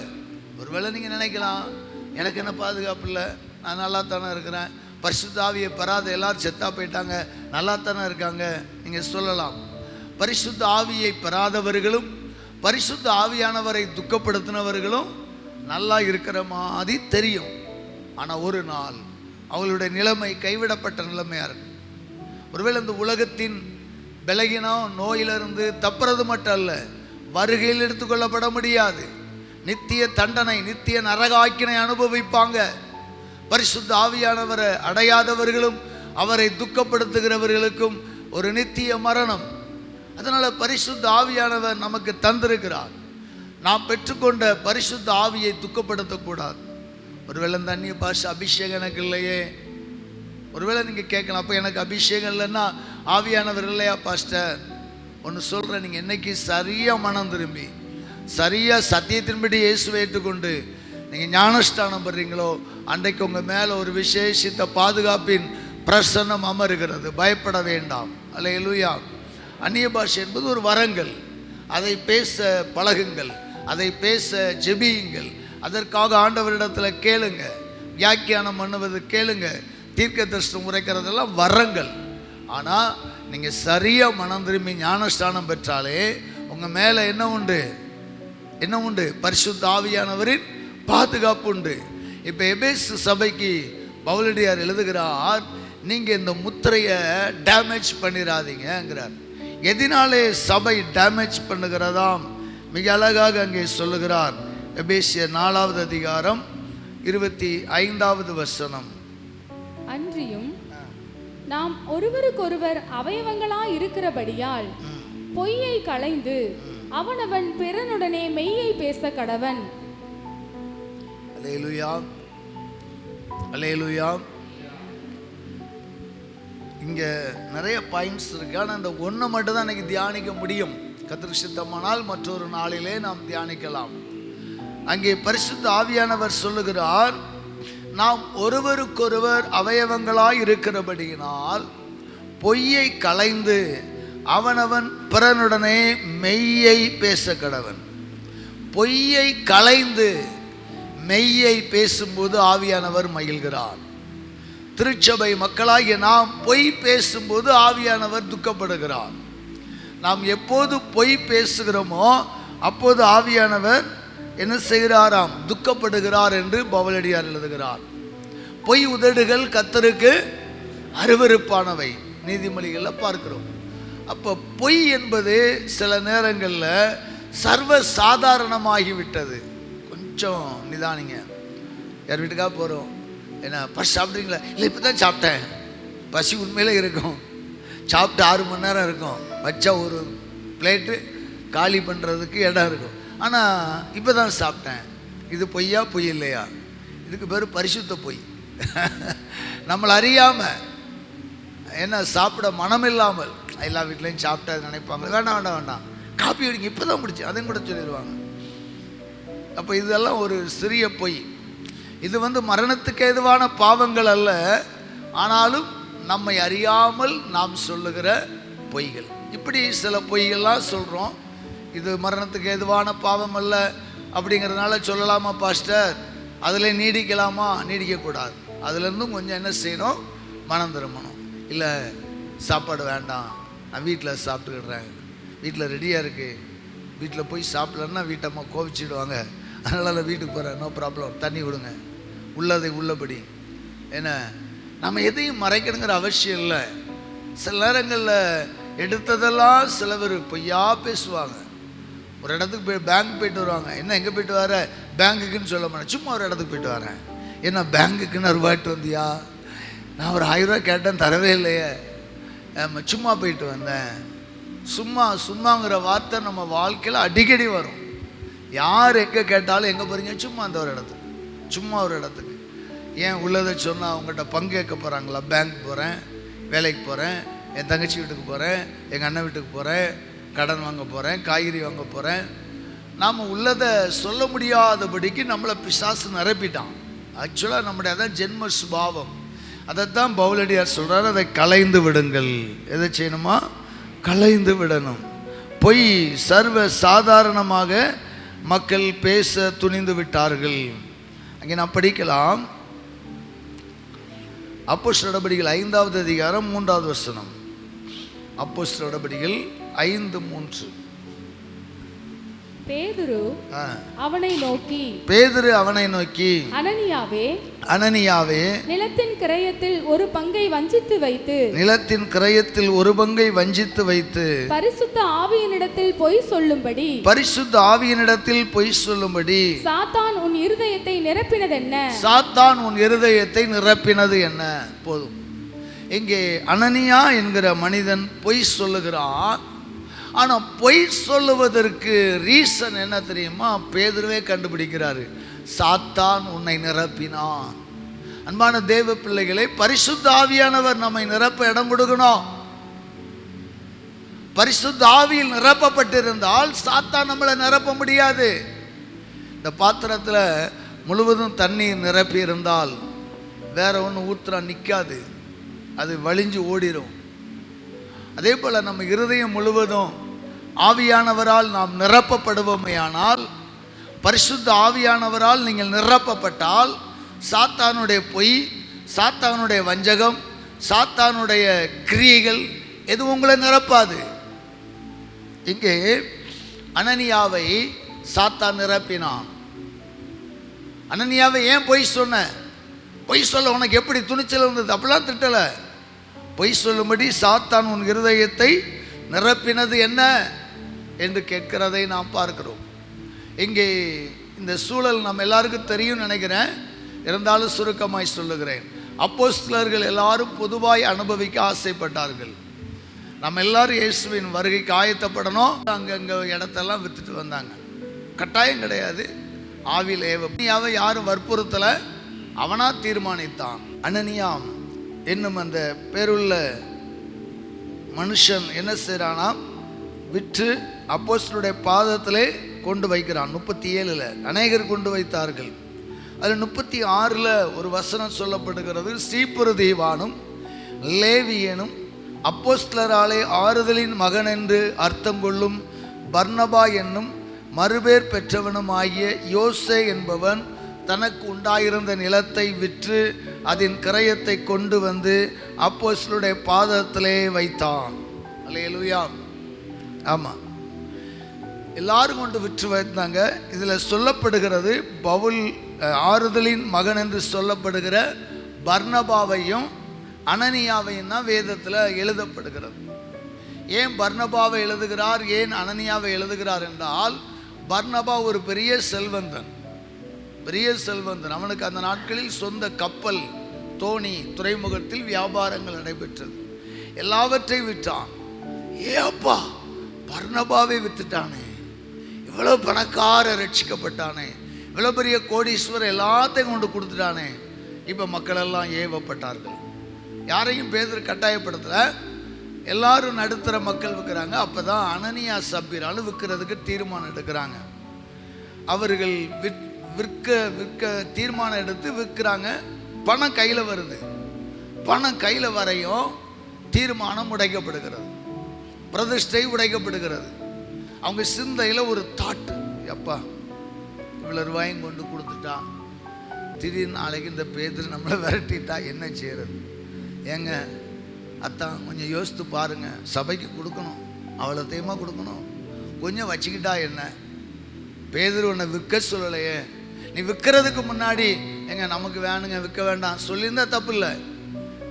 ஒருவேளை நீங்கள் நினைக்கலாம், எனக்கு என்ன பாதுகாப்பு இல்லை, நான் நல்லா தானே இருக்கிறேன், பரிசுத்த ஆவியை பெறாத எல்லாரும் செத்தா போயிட்டாங்க, நல்லா தானே இருக்காங்க, நீங்கள் சொல்லலாம். பரிசுத்த ஆவியை பெறாதவர்களும் பரிசுத்த ஆவியானவரை துக்கப்படுத்தினவர்களும் நல்லா இருக்கிற மாதிரி தெரியும். ஆனால் ஒரு நாள் அவங்களுடைய நிலைமை கைவிடப்பட்ட நிலைமையாக இருக்கும். ஒருவேளை இந்த உலகத்தின் பலகீனம் நோயிலிருந்து தப்புறது மட்டும் அல்ல, வருகையில் எடுத்துக்கொள்ளப்பட முடியாது. நித்திய தண்டனை, நித்திய நரகாக்கினை அனுபவிப்பாங்க. பரிசுத்த ஆவியானவரை அடையாதவர்களும் அவரை துக்கப்படுத்துகிறவர்களுக்கும் ஒரு நித்திய மரணம். அதனால் பரிசுத்த ஆவியானவர் நமக்கு தந்திருக்கிறார். நாம் பெற்றுக்கொண்ட பரிசுத்த ஆவியை துக்கப்படுத்தக்கூடாது. ஒருவேளை இந்த அந்நிய பாஷை அபிஷேகம் எனக்கு இல்லையே, ஒருவேளை நீங்கள் கேட்கலாம், அப்போ எனக்கு அபிஷேகம் இல்லைன்னா ஆவியானவர் இல்லையா பாஸ்டர்? ஒன்று சொல்கிறேன், நீங்கள் என்னைக்கு சரியாக மனம் திரும்பி சரியாக சத்தியத்தின்படி இயேசுவை ஏற்றுக்கொண்டு நீங்கள் ஞானஸ்தானம் படுறீங்களோ அன்றைக்கு உங்கள் மேலே ஒரு விசேஷித்த பாதுகாப்பின் பிரசன்னம் அமருகிறது. பயப்பட வேண்டாம். அல்லேலூயா. அந்நிய பாஷை என்பது ஒரு வரங்கள், அதை பேச பழகுங்கள், அதை பேச ஜெபியுங்கள். அதற்காக ஆண்டவரிடத்தில் கேளுங்க, வியாக்கியானம் பண்ணுவது கேளுங்க, தீர்க்க தரிசனம் உரைக்கிறதெல்லாம் வரங்கள். ஆனால் நீங்கள் சரியாக மனம் திரும்பி ஞானஸ்தானம் பெற்றாலே உங்கள் மேலே என்ன உண்டு? என்ன உண்டு? பரிசுத்த ஆவியானவரின் பாதுகாப்பு உண்டு. இப்போ எபேசு சபைக்கு பவுலடியார் எழுதுகிறார், நீங்கள் இந்த முத்திரையை டேமேஜ் பண்ணிடாதீங்கிறார். எதனாலே சபை டேமேஜ் பண்ணுகிறதாம்? மிக அழகாக அங்கே சொல்லுகிறார். எபேசியர் 4வது அதிகாரம் 25வது வசனம். அன்றியும் நாம் ஒருவருக்கொருவர் அவயவங்களாய் இருக்கிறபடியால் பொய்யை களைந்து அவனவன் பிறனுடனே மெய்யை பேச கடவன். அல்லேலூயா, அல்லேலூயா. இங்கே நிறைய பாயிண்ட்ஸ் இருக்கு, ஆனால் அந்த ஒன்றை மட்டும் தான் எனக்கு தியானிக்க முடியும். கர்த்தருக்கு சித்தமானால் மற்றொரு நாளிலே நாம் தியானிக்கலாம். அங்கே பரிசுத்த ஆவியானவர் சொல்லுகிறார், நாம் ஒருவருக்கொருவர் அவயவங்களாய் இருக்கிறபடியினால் பொய்யை களைந்து அவனவன் பிறனுடனே மெய்யை பேச கடவன். பொய்யை களைந்து மெய்யை பேசும்போது ஆவியானவர் மகிழ்கிறார். திருச்சபை மக்களாகிய நாம் பொய் பேசும்போது ஆவியானவர் துக்கப்படுகிறார். நாம் எப்போது பொய் பேசுகிறோமோ அப்போது ஆவியானவர் என்ன செய்கிறாராம்? துக்கப்படுகிறார் என்று பவுலடியார் எழுதுகிறார். பொய் உதடுகள் கர்த்தருக்கு அருவருப்பானவை, நீதிமொழிகளில் பார்க்கிறோம். அப்போ பொய் என்பது சில நேரங்களில் சர்வ சாதாரணமாகிவிட்டது. கொஞ்சம் நிதானிங்க. யார் வீட்டுக்காக போகிறோம், என்ன பசி சாப்பிட்றீங்களா? இல்லை இப்போ தான் சாப்பிட்டேன். பசி உண்மையிலே இருக்கும், சாப்பிட்டு 6 மணி நேரம் இருக்கும், வச்சா ஒரு பிளேட்டு காலி பண்ணுறதுக்கு இடம் இருக்கும். ஆனால் இப்போ தான் சாப்பிட்டேன், இது பொய்யா பொய் இல்லையா? இதுக்கு பேர் பரிசுத்த பொய். நம்மளை அறியாமல் என்ன சாப்பிட மனம் இல்லாமல் எல்லா வீட்லேயும் சாப்பிட்டா நினைப்பாங்க, வேண்டாம் வேண்டாம் வேண்டாம் காப்பி குடிங்க, இப்போ தான் குடிச்சு, அதையும் கூட சொல்லிடுவாங்க. அப்போ இதெல்லாம் ஒரு சிறிய பொய். இது மரணத்துக்கு ஏதுவான பாவங்கள் அல்ல, ஆனாலும் நம்மை அறியாமல் நாம் சொல்லுகிற பொய்கள். இப்படி சில பொய்கள்லாம் சொல்கிறோம். இது மரணத்துக்கு ஏதுவான பாவம் அல்ல அப்படிங்கிறதுனால சொல்லலாமா பாஸ்டர்? அதில் நீடிக்கலாமா? நீடிக்கக்கூடாது. அதுலேருந்தும் கொஞ்சம் என்ன செய்யணும்? மனம் திரும்பணும். இல்லை சாப்பாடு வேண்டாம், நான் வீட்டில் சாப்பிட்டுக்கிடுறேன், வீட்டில் ரெடியாக இருக்குது, வீட்டில் போய் சாப்பிட்லன்னா வீட்டம்மா கோவிச்சிடுவாங்க, அதனால் நான் வீட்டுக்கு போகிறேன், நோ ப்ராப்ளம், தண்ணி விடுங்க, உள்ளதை உள்ளபடி. என்ன நம்ம எதையும் மறைக்கணுங்கிற அவசியம் இல்லை. சில நேரங்களில் எடுத்ததெல்லாம் சில பேர் பொய்யா பேசுவாங்க. ஒரு இடத்துக்கு போய் பேங்க் போயிட்டு வருவாங்க, என்ன எங்கே போயிட்டு வர? பேங்குக்குன்னு சொல்ல மாட்டேன், சும்மா ஒரு இடத்துக்கு போயிட்டு வரேன். என்ன பேங்குக்குன்னு ரூபாய்ட்டு வந்தியா? நான் ஒரு 1000 ரூபா கேட்டேன், தரவே இல்லையே, சும்மா போயிட்டு வந்தேன். சும்மாங்கிற வார்த்தை நம்ம வாழ்க்கையில் அடிக்கடி வரும். யார் எங்கே கேட்டாலும் எங்கே போகிறீங்க? சும்மா அந்த ஒரு இடத்துக்கு, சும்மா ஒரு இடத்துக்கு. ஏன் உள்ளதை சொன்னால் அவங்ககிட்ட பங்கு கேட்க போகிறாங்களா? பேங்க் போகிறேன், வேலைக்கு போகிறேன், என் தங்கச்சி வீட்டுக்கு போகிறேன், எங்கள் அண்ணன் வீட்டுக்கு போகிறேன், கடன் வாங்க போகிறேன், காய்கறி வாங்க போகிறேன். நாம் உள்ளதை சொல்ல முடியாதபடிக்கு நம்மளை பிசாசு நிரப்பிட்டான். ஆக்சுவலாக நம்முடைய அதான் ஜென்ம சுபாவம். அதைத்தான் பவுலடியார் சொல்கிறார், அதை களைந்து விடுங்கள். எதை செய்யணுமா? களைந்து விடணும். பொய் சர்வ சாதாரணமாக மக்கள் பேச துணிந்து விட்டார்கள். அங்கே நான் படிக்கலாம், அப்போஸ்தலர் நடபடிகள் 5வது அதிகாரம் 3வது வசனம். அப்போஸ்தலர் நடபடிகள் 5:3. பேதுரு அவனை நோக்கி, அனனியாவே, நிலத்தின் கிரயத்தில் ஒரு பங்கை வஞ்சித்து வைத்து பரிசுத்த ஆவியினிடத்தில் பொய் சொல்லும்படி சாத்தான் உன் இருதயத்தை நிரப்பினது என்ன? போதும். இங்கே அனனியா என்கிற மனிதன் பொய் சொல்லுகிறான். ஆனால் பொய் சொல்லுவதற்கு ரீசன் என்ன தெரியுமா? பேதுருவே கண்டுபிடிக்கிறாரு, சாத்தான் உன்னை நிரப்பினான். அன்பான தேவ பிள்ளைகளை, பரிசுத்த ஆவியானவர் நம்மை நிரப்ப இடம் கொடுக்கணும். பரிசுத்த ஆவியில் நிரப்பப்பட்டிருந்தால் சாத்தான் நம்மளை நிரப்ப முடியாது. இந்த பாத்திரத்தில் முழுவதும் தண்ணீர் நிரப்பி இருந்தால் வேற ஒன்று ஊற்றுறா நிற்காது, அது வழிஞ்சு ஓடிடும். அதே போல் நம்ம இருதயம் முழுவதும் ஆவியானவரால் நாம் நிரப்பப்படுவோமையானால், பரிசுத்த ஆவியானவரால் நீங்கள் நிரப்பப்பட்டால், சாத்தானுடைய பொய், சாத்தானுடைய வஞ்சகம், சாத்தானுடைய கிரியைகள் எதுவும் உங்களை நிரப்பாது. இங்கே அனனியாவை சாத்தான் நிரப்பினான். அனனியாவை ஏன் பொய் சொன்ன? பொய் சொல்ல உனக்கு எப்படி துணிச்சல் இருந்தது? அப்படிலாம் திட்டலை. பொய் சொல்லும்படி சாத்தான் உன் இருதயத்தை நிரப்பினது என்ன என்று கேட்கிறதை நாம் பார்க்கிறோம். இங்கே இந்த சூழல் நம்ம எல்லாருக்கும் தெரியும் நினைக்கிறேன், இருந்தாலும் சுருக்கமாய் சொல்லுகிறேன். அப்போஸ்தலர்கள் எல்லாரும் பொதுவாய் அனுபவிக்க ஆசைப்பட்டார்கள். நம்ம எல்லாரும் இயேசுவின் வருகைக்கு ஆயத்தப்படணும். அங்கங்கே இடத்தெல்லாம் வித்துட்டு வந்தாங்க. கட்டாயம் கிடையாது, ஆவியில் ஏவ யாரும் வற்புறுத்தலை, அவனா தீர்மானித்தான். அனனியாம் என்னும் அந்த பேருள்ள மனுஷன் என்ன செய்கிறானா, விற்று அப்போஸ்தலருடைய பாதத்திலே கொண்டு வைக்கிறான். 37 அநேகர் கொண்டு வைத்தார்கள். அதில் 36 ஒரு வசனம் சொல்லப்படுகிறது, சீப்புரு தீவானும் லேவியனும் அப்போஸ்தலராலே ஆறுதலின் மகன் என்று அர்த்தம் கொள்ளும் பர்னபா என்னும் மறுபேர் பெற்றவனும் ஆகிய யோசே என்பவன் தனக்கு உண்டாயிருந்த நிலத்தை விற்று அதன் கிரயத்தை கொண்டு வந்து அப்போஸ்தலருடைய பாதத்திலே வைத்தான். அல்லேலூயா. ஆமாம், எல்லாரும் கொண்டு விற்று வைத்தாங்க. இதில் சொல்லப்படுகிறது, பவுல் ஆறுதலின் மகன் என்று சொல்லப்படுகிற பர்னபாவையும் அனனியாவையும் தான் வேதத்தில் எழுதப்படுகிறது. ஏன் பர்னபாவை எழுதுகிறார், ஏன் அனனியாவை எழுதுகிறார் என்றால், பர்னபா ஒரு பெரிய செல்வந்தன். அவனுக்கு அந்த நாட்களில் சொந்த கப்பல், தோணி, துறைமுகத்தில் வியாபாரங்கள் நடைபெற்றது. எல்லாவற்றையும் விற்றான். ஏப்பா பர்னபாவை வித்துட்டானே, இவ்வளவு பணக்கார ரட்சிக்கப்பட்டானே, இவ்வளவு பெரிய கோடீஸ்வரர் எல்லாத்தையும் கொண்டு கொடுத்துட்டானே. இப்போ மக்கள் எல்லாம் ஏவப்பட்டார்கள். யாரையும் பேதர் கட்டாயப்படுத்தல, எல்லாரும் நடுத்தர மக்கள் விற்கிறாங்க. அப்பதான் அனனியா சப்பீராலும் விற்கிறதுக்கு தீர்மானம் எடுக்கிறாங்க. அவர்கள் விற்க தீர்மானம் எடுத்து விற்கிறாங்க. பணம் கையில் வருது. பணம் கையில் வரையும் தீர்மானம் உடைக்கப்படுகிறது, பிரதிஷ்டை உடைக்கப்படுகிறது. அவங்க சிந்தையில் ஒரு தாட்டு, எப்பா இவ்வளோ ரூபாயும் கொண்டு கொடுத்துட்டா, திடீர்னு நாளைக்கு இந்த பேதர் நம்மளை விரட்டிட்டா என்ன செய்யறது? ஏங்க அத்தான் கொஞ்சம் யோசித்து பாருங்க. சபைக்கு கொடுக்கணும், அவ்வளோத்தையுமா கொடுக்கணும், கொஞ்சம் வச்சுக்கிட்டா என்ன? பேதர் உன்னை விற்க சொல்லலையே, நீ விற்கிறதுக்கு முன்னாடி எங்க நமக்கு வேணுங்க விற்க வேண்டாம் சொல்லியிருந்தா தப்பு இல்லை.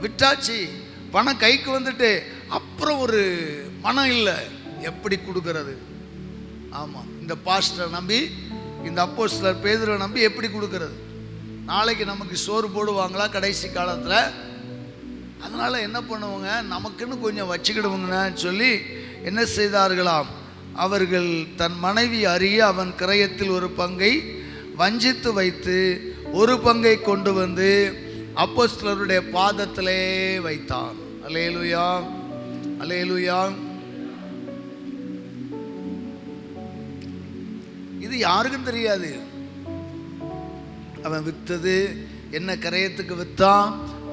விட்டாச்சு, பணம் கைக்கு வந்துட்டு அப்புறம் ஒரு மனம் இல்லை, எப்படி கொடுக்கறது? ஆமாம், இந்த பாஸ்டரை நம்பி, இந்த அப்போஸ்தலர் பேதுருவை நம்பி எப்படி கொடுக்கறது? நாளைக்கு நமக்கு சோறு போடுவாங்களா கடைசி காலத்தில்? அதனால் என்ன பண்ணுவாங்க, நமக்குன்னு கொஞ்சம் வச்சுக்கிடுவாங்கன்னு சொல்லி என்ன செய்தார்களாம், அவர்கள் தன் மனைவி அறிய அவன் கிரயத்தில் ஒரு பங்கை வஞ்சித்து வைத்து ஒரு பங்கை கொண்டு வந்து அப்போஸ்தலருடைய பாதத்திலே வைத்தான். அல்லேலூயா, அல்லேலூயா. இது யாருக்கும் தெரியாது. அவன் விற்றது என்ன, கரையத்துக்கு விற்றான்,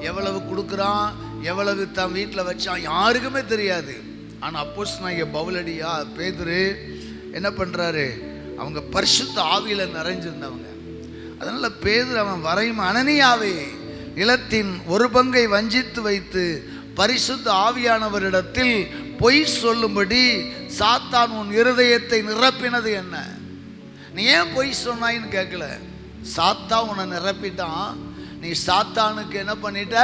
எவ்வளவு கொடுக்குறான், எவ்வளவு தான் வீட்டில் வச்சான், யாருக்குமே தெரியாது. ஆனால் அப்போஸ்தலனாகிய பவுலடியா பேதுரு என்ன பண்ணுறாரு, அவங்க பரிசுத்த ஆவியில் நிறைஞ்சிருந்தவங்க. அதனால் பேதுரு அவன் வரையும் அனனியாவே நிலத்தின் ஒரு பங்கை வஞ்சித்து வைத்து பரிசுத்த ஆவியானவரிடத்தில் பொய் சொல்லும்படி சாத்தான் உன் இருதயத்தை நிரப்பினது என்ன? நீ ஏன் பொய் சொன்னாயின்னு கேட்கல, சாத்தா உன்னை நிரப்பிட்டான். நீ சாத்தானுக்கு என்ன பண்ணிட்ட,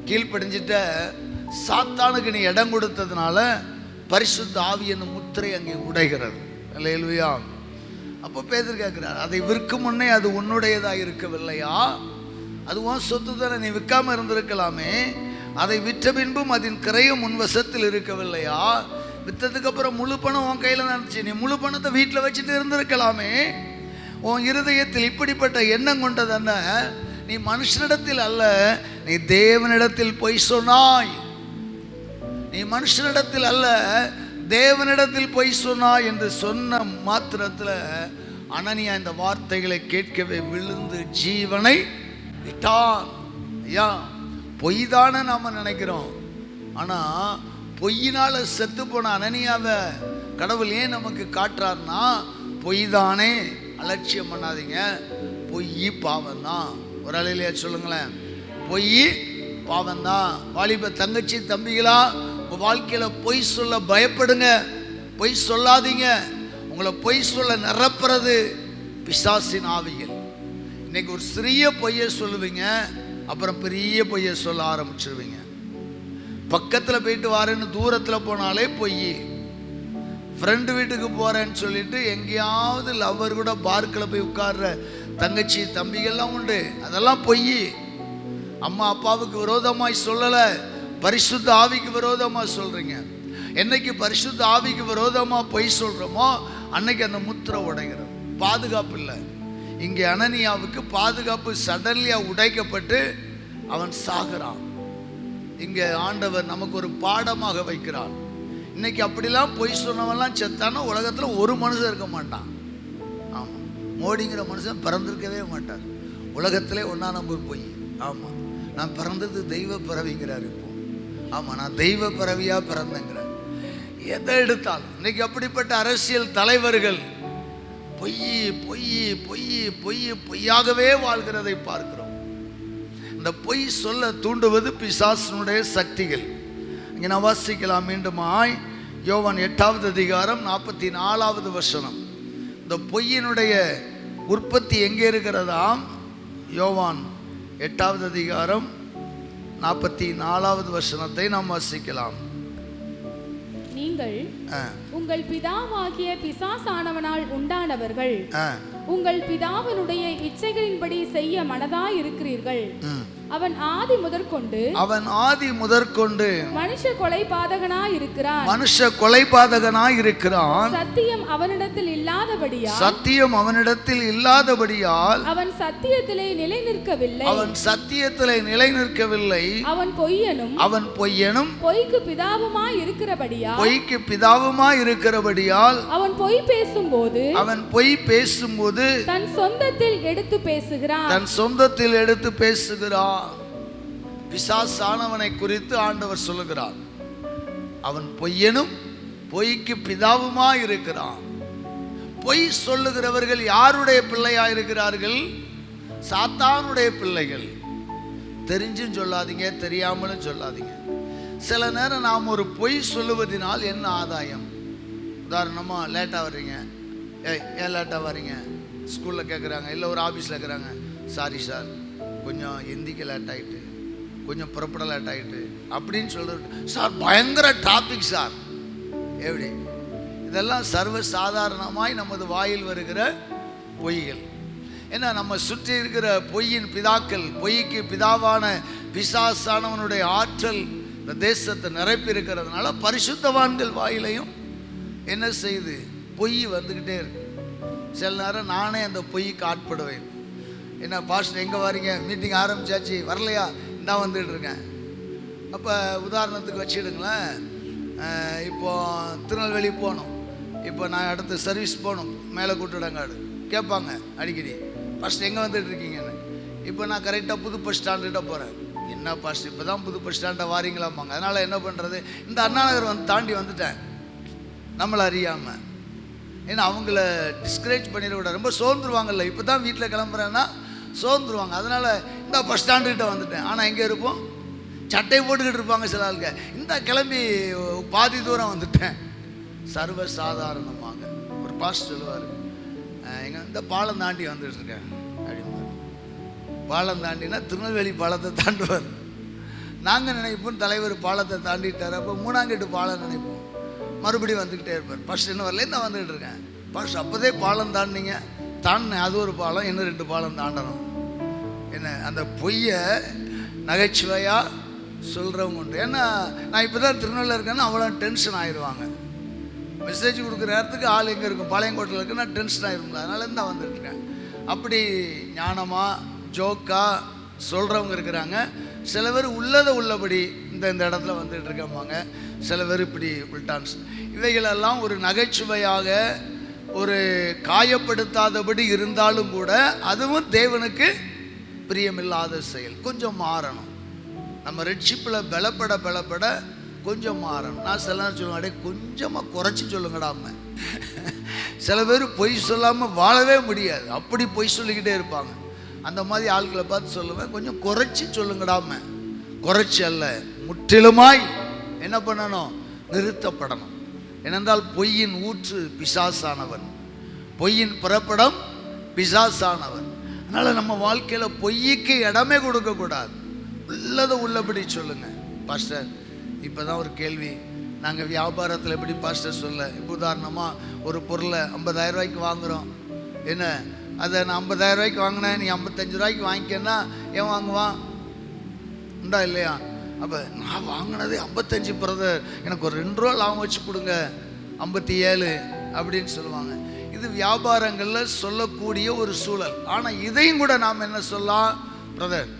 கீழ்ப்படிஞ்சிட்ட. சாத்தானுக்கு நீ இடம் கொடுத்ததுனால பரிசுத்த ஆவி என்னும் முத்திரை அங்கே உடைகிறது. அல்லேலூயா. அப்போ பேதுரு கேட்கிறார், அதை விற்கும் முன்னே அது உன்னுடையதாக இருக்கவில்லையா? அது உன் சொத்து தானே, நீ விற்காம இருந்திருக்கலாமே. அதை விற்ற பின்பும் அதன் கிரயம் உன் வசத்தில் இருக்கவில்லையா? விற்றதுக்கு அப்புறம் முழு பணம் உன் கையில் நினச்சி நீ முழு பணத்தை வீட்டில் வச்சுட்டு இருந்திருக்கலாமே. உன் இருதயத்தில் இப்படிப்பட்ட எண்ணம் கொண்டதென்ன? நீ மனுஷனிடத்தில் அல்ல, நீ தேவனிடத்தில் பொய் சொன்னாய். நீ மனுஷனிடத்தில் அல்ல, தேவனிடத்தில் பொய் சொன்னாய் என்று சொன்ன மாத்திரத்தில் அனனியா இந்த வார்த்தைகளை கேட்கவே விழுந்து ஜீவனை விட்டான். ஐயா, பொய் தானே நாம் நினைக்கிறோம். ஆனால் பொய்யினால் செத்து போன அனனியாவை கடவுள் ஏன் நமக்கு காட்டுறாருன்னா, பொய் தானே, அலட்சியம் பண்ணாதீங்க, பொய் பாவம்தான். ஒரு அலையிலையா சொல்லுங்களேன், பொய் பாவம்தான். வாலிப தங்கச்சி தம்பிகளா, உங்கள் வாழ்க்கையில் பொய் சொல்ல பயப்படுங்க, பொய் சொல்லாதீங்க. உங்களை பொய் சொல்ல நிரப்புறது பிசாசின் ஆவிகள். இன்னைக்கு ஒரு சிறிய பொய்யை சொல்லுவீங்க, அப்புறம் பெரிய பொய்யை சொல்ல ஆரம்பிச்சிருவீங்க. பக்கத்தில் போயிட்டு வரேன்னு தூரத்தில் போனாலே பொய். ஃப்ரெண்டு வீட்டுக்கு போகிறேன்னு சொல்லிட்டு எங்கேயாவது லவ்வர் கூட பார்க்கில் போய் உட்கார்ற தங்கச்சி தம்பிகள்லாம் உண்டு, அதெல்லாம் பொய். அம்மா அப்பாவுக்கு விரோதமாய் சொல்லலை, பரிசுத்த ஆவிக்கு விரோதமாக சொல்கிறீங்க. என்னைக்கு பரிசுத்த ஆவிக்கு விரோதமாக பொய் சொல்கிறோமோ அன்னைக்கு அந்த முத்திரை உடைகிறது. பாதுகாப்பு இல்லை. இங்கே அனனியாவுக்கு பாதுகாப்பு சடன்லியாக உடைக்கப்பட்டு அவன் சாகிறான். இங்கே ஆண்டவர் நமக்கு ஒரு பாடமாக வைக்கிறான். இன்னைக்கு அப்படிலாம் பொய் சொன்னவன்லாம் செத்தானா உலகத்தில் ஒரு மனுஷன் இருக்க மாட்டான். ஆமாம், மோடிங்கிற மனுஷன் பிறந்திருக்கவே மாட்டார். உலகத்திலே ஒன்றா நம்பர் பொய். ஆமாம், நான் பிறந்தது தெய்வ பிறவிங்கிறார். இப்போ ஆமாம், நான் தெய்வ பிறவியாக பிறந்தேங்கிறார். எதை எடுத்தாலும் இன்னைக்கு அப்படிப்பட்ட அரசியல் தலைவர்கள் பொய் பொய் பொய் பொய் பொய்யாகவே வாழ்கிறதை பார்க்கிறோம். இந்த பொய் சொல்ல தூண்டுவது பிசாசனுடைய சக்திகள். இங்கே நான் வாசிக்கலாம் மீண்டுமாய் யோவான் 8வது அதிகாரம் 44வது வசனம். இந்த பொய்யினுடைய உற்பத்தி எங்கே இருக்கிறதாம்? யோவான் 8வது அதிகாரம் 44வது வசனத்தை நாம் வாசிக்கலாம். நீங்கள் உங்கள் பிதாவாகிய பிசாசானவனால் உண்டானவர்கள், உங்கள் பிதாவினுடைய இச்சைகளின்படி செய்ய மனதாய் இருக்கிறீர்கள். அவன் ஆதி முதற்கொண்டு மனுஷ கொலைபாதகனாய் இருக்கிறான். சத்தியம் அவனிடத்தில் இல்லாதபடியால் அவன் சத்தியத்திலே நிலை நிற்கவில்லை. அவன் பொய்யனும் பொய்க்கு பிதாவுமாய் இருக்கிறபடியால் அவன் பொய் பேசும்போது தன் சொந்தத்தில் எடுத்து பேசுகிறான். பிசாசானவனை குறித்து ஆண்டவர் சொல்லுகிறார், அவன் பொய்யனும் பொய்க்கு பிதாவுமா இருக்கிறான். பொய் சொல்லுகிறவர்கள் யாருடைய பிள்ளையா இருக்கிறார்கள்? சாத்தானுடைய பிள்ளைகள். தெரிஞ்சும் சொல்லாதீங்க, தெரியாமலும் சொல்லாதீங்க. சில நேரம் நாம் ஒரு பொய் சொல்லுவதனால் என்ன ஆதாயம்? உதாரணமாக லேட்டாக வர்றீங்க, ஏன் லேட்டாக வர்றீங்க ஸ்கூலில் கேட்குறாங்க, இல்லை ஒரு ஆஃபீஸில் கேட்குறாங்க, சாரி சார் கொஞ்சம் எந்திக்க லேட் ஆகிட்டு, கொஞ்சம் புறப்பட லேட் ஆகிட்டு அப்படின்னு சொல்கிறது. சார் பயங்கர டிராஃபிக் சார். எப்படி? இதெல்லாம் சர்வ சாதாரணமாய் நமது வாயில் வருகிற பொய்கள். ஏன்னா நம்ம சுற்றி இருக்கிற பொய்யின் பிதாக்கள், பொய்க்கு பிதாவான பிசாசானவனுடைய ஆற்றல் இந்த தேசத்தை நிரப்பி இருக்கிறதுனால பரிசுத்தவான்கள் வாயிலையும் என்ன செய்யுது? பொய் வந்துக்கிட்டே இருக்கு. சில நேரம் நானே அந்த பொய்க்கு ஆட்படுவேன். என்ன பாஸ்டர் எங்கே வரீங்க? மீட்டிங் ஆரம்பிச்சாச்சு, வரலையா? இந்தா வந்துட்டு இருக்கேன். அப்போ உதாரணத்துக்கு வச்சுடுங்களேன், இப்போ திருநெல்வேலி போகணும், இப்போ நான் அடுத்து சர்வீஸ் போகணும், மேலே கூட்டுடங்காடு கேட்பாங்க அடிக்கடி, பாஸ்டர் எங்கே வந்துட்டு இருக்கீங்கன்னு. இப்போ நான் கரெக்டாக புது பஸ் ஸ்டாண்டுகிட்ட போகிறேன். என்ன பாஸ்டர் இப்போ தான் புது பஸ் ஸ்டாண்டை வாரீங்களாம்பாங்க. அதனால் என்ன பண்ணுறது, இந்த அண்ணா நகர் தாண்டி வந்துட்டேன் நம்மளை அறியாமல். ஏன்னா அவங்கள டிஸ்கரேஜ் பண்ணிடக்கூடாது, ரொம்ப சோர்ந்துருவாங்கல்ல. இப்போ தான் வீட்டில் கிளம்புறேன்னா சோர்ந்துருவாங்க. அதனால் இந்த பஸ் ஸ்டாண்டுக்கிட்ட வந்துட்டேன். ஆனால் எங்கே இருப்போம்? சட்டை போட்டுக்கிட்டு இருப்பாங்க சில ஆளுங்க. இந்த கிளம்பி பாதி தூரம் வந்துட்டேன். சர்வ சாதாரணமாக ஒரு பாஸ்டர் சொல்லுவார், எங்கள் இந்த பாலம் தாண்டி வந்துட்டு இருக்கேன் அப்படிம்பார். பாலம் தாண்டினா திருநெல்வேலி பாலத்தை தாண்டுவார். நாங்கள் நினைப்போம் தலைவர் பாலத்தை தாண்டிட்டார், அப்போ மூணாங்கெட்டு பாலம் நினைப்போம். மறுபடியும் வந்துக்கிட்டே இருப்பார். ஃபர்ஸ்ட் என்ன வரல, நான் வந்துக்கிட்டு இருக்கேன். ஃபர்ஸ்ட் அப்போதே பாலம் தாண்டினீங்க, தாண்டினேன், அது ஒரு பாலம், இன்னும் 2 பாலம் தாண்டணும். என்ன அந்த பொய்யை நகைச்சுவையாக சொல்கிறவங்க உண்டு. ஏன்னா நான் இப்போ தான் திருநெல்வேலியில் இருக்கேன்னா அவ்வளோ டென்ஷன் ஆயிடுவாங்க. மெசேஜ் கொடுக்குற நேரத்துக்கு ஆள் எங்கே இருக்கும், பாளையங்கோட்டையில் இருக்குன்னா டென்ஷன் ஆகிருங்களா. அதனால தான் வந்துட்டுருக்கேன். அப்படி ஞானமாக ஜோக்காக சொல்கிறவங்க இருக்கிறாங்க. சில பேர் உள்ளதை உள்ளபடி இந்த இடத்துல வந்துட்டு இருக்கம்பாங்க. சில பேர் இப்படி உள்டான்ஸ். இவைகளெல்லாம் ஒரு நகைச்சுவையாக, ஒரு காயப்படுத்தாதபடி இருந்தாலும் கூட அதுவும் தேவனுக்கு பிரியமில்லாத செயல். கொஞ்சம் மாறணும். நம்ம ரெட்ஷிப்பில் பலப்பட கொஞ்சம் மாறணும். நான் சில நேரம் சொல்லுவேன், அடே கொஞ்சமாக குறைச்சி சொல்லுங்கடாம. சில பேர் பொய் சொல்லாமல் வாழவே முடியாது, அப்படி பொய் சொல்லிக்கிட்டே இருப்பாங்க. அந்த மாதிரி ஆட்களை பார்த்து சொல்லுவேன், கொஞ்சம் குறைச்சி சொல்லுங்கடாம. குறைச்சி அல்ல, முற்றிலுமாய் என்ன பண்ணணும்? நிறுத்தப்படணும். ஏனென்றால் பொய்யின் ஊற்று பிசாசானவன், பொய்யின் புறப்படம் பிசாசானவன். அதனால் நம்ம வாழ்க்கையில் பொய்க்கு இடமே கொடுக்கக்கூடாது. உள்ளதை உள்ளபடி சொல்லுங்கள். பாஸ்டர் இப்போ தான் ஒரு கேள்வி, நாங்கள் வியாபாரத்தில் எப்படி பாஸ்டர் சொல்ல, இப்போ உதாரணமாக ஒரு பொருளை 50,000 ரூபாய்க்கு வாங்குகிறோம். என்ன அதை நான் 50,000 ரூபாய்க்கு வாங்கினேன், நீ 55 ரூபாய்க்கு வாங்கிக்கன்னா ஏன் வாங்குவான்? உண்டா இல்லையா? அப்போ நான் வாங்கினது 55 பிரதர், எனக்கு ஒரு 2 ரூபா லாபம் வச்சு கொடுங்க, 57 அப்படின்னு சொல்லுவாங்க. இது வியாபாரங்களில் சொல்லக்கூடிய ஒரு சூழல். ஆனால் இதையும் கூட நாம் என்ன சொல்லலாம்? பிரதர்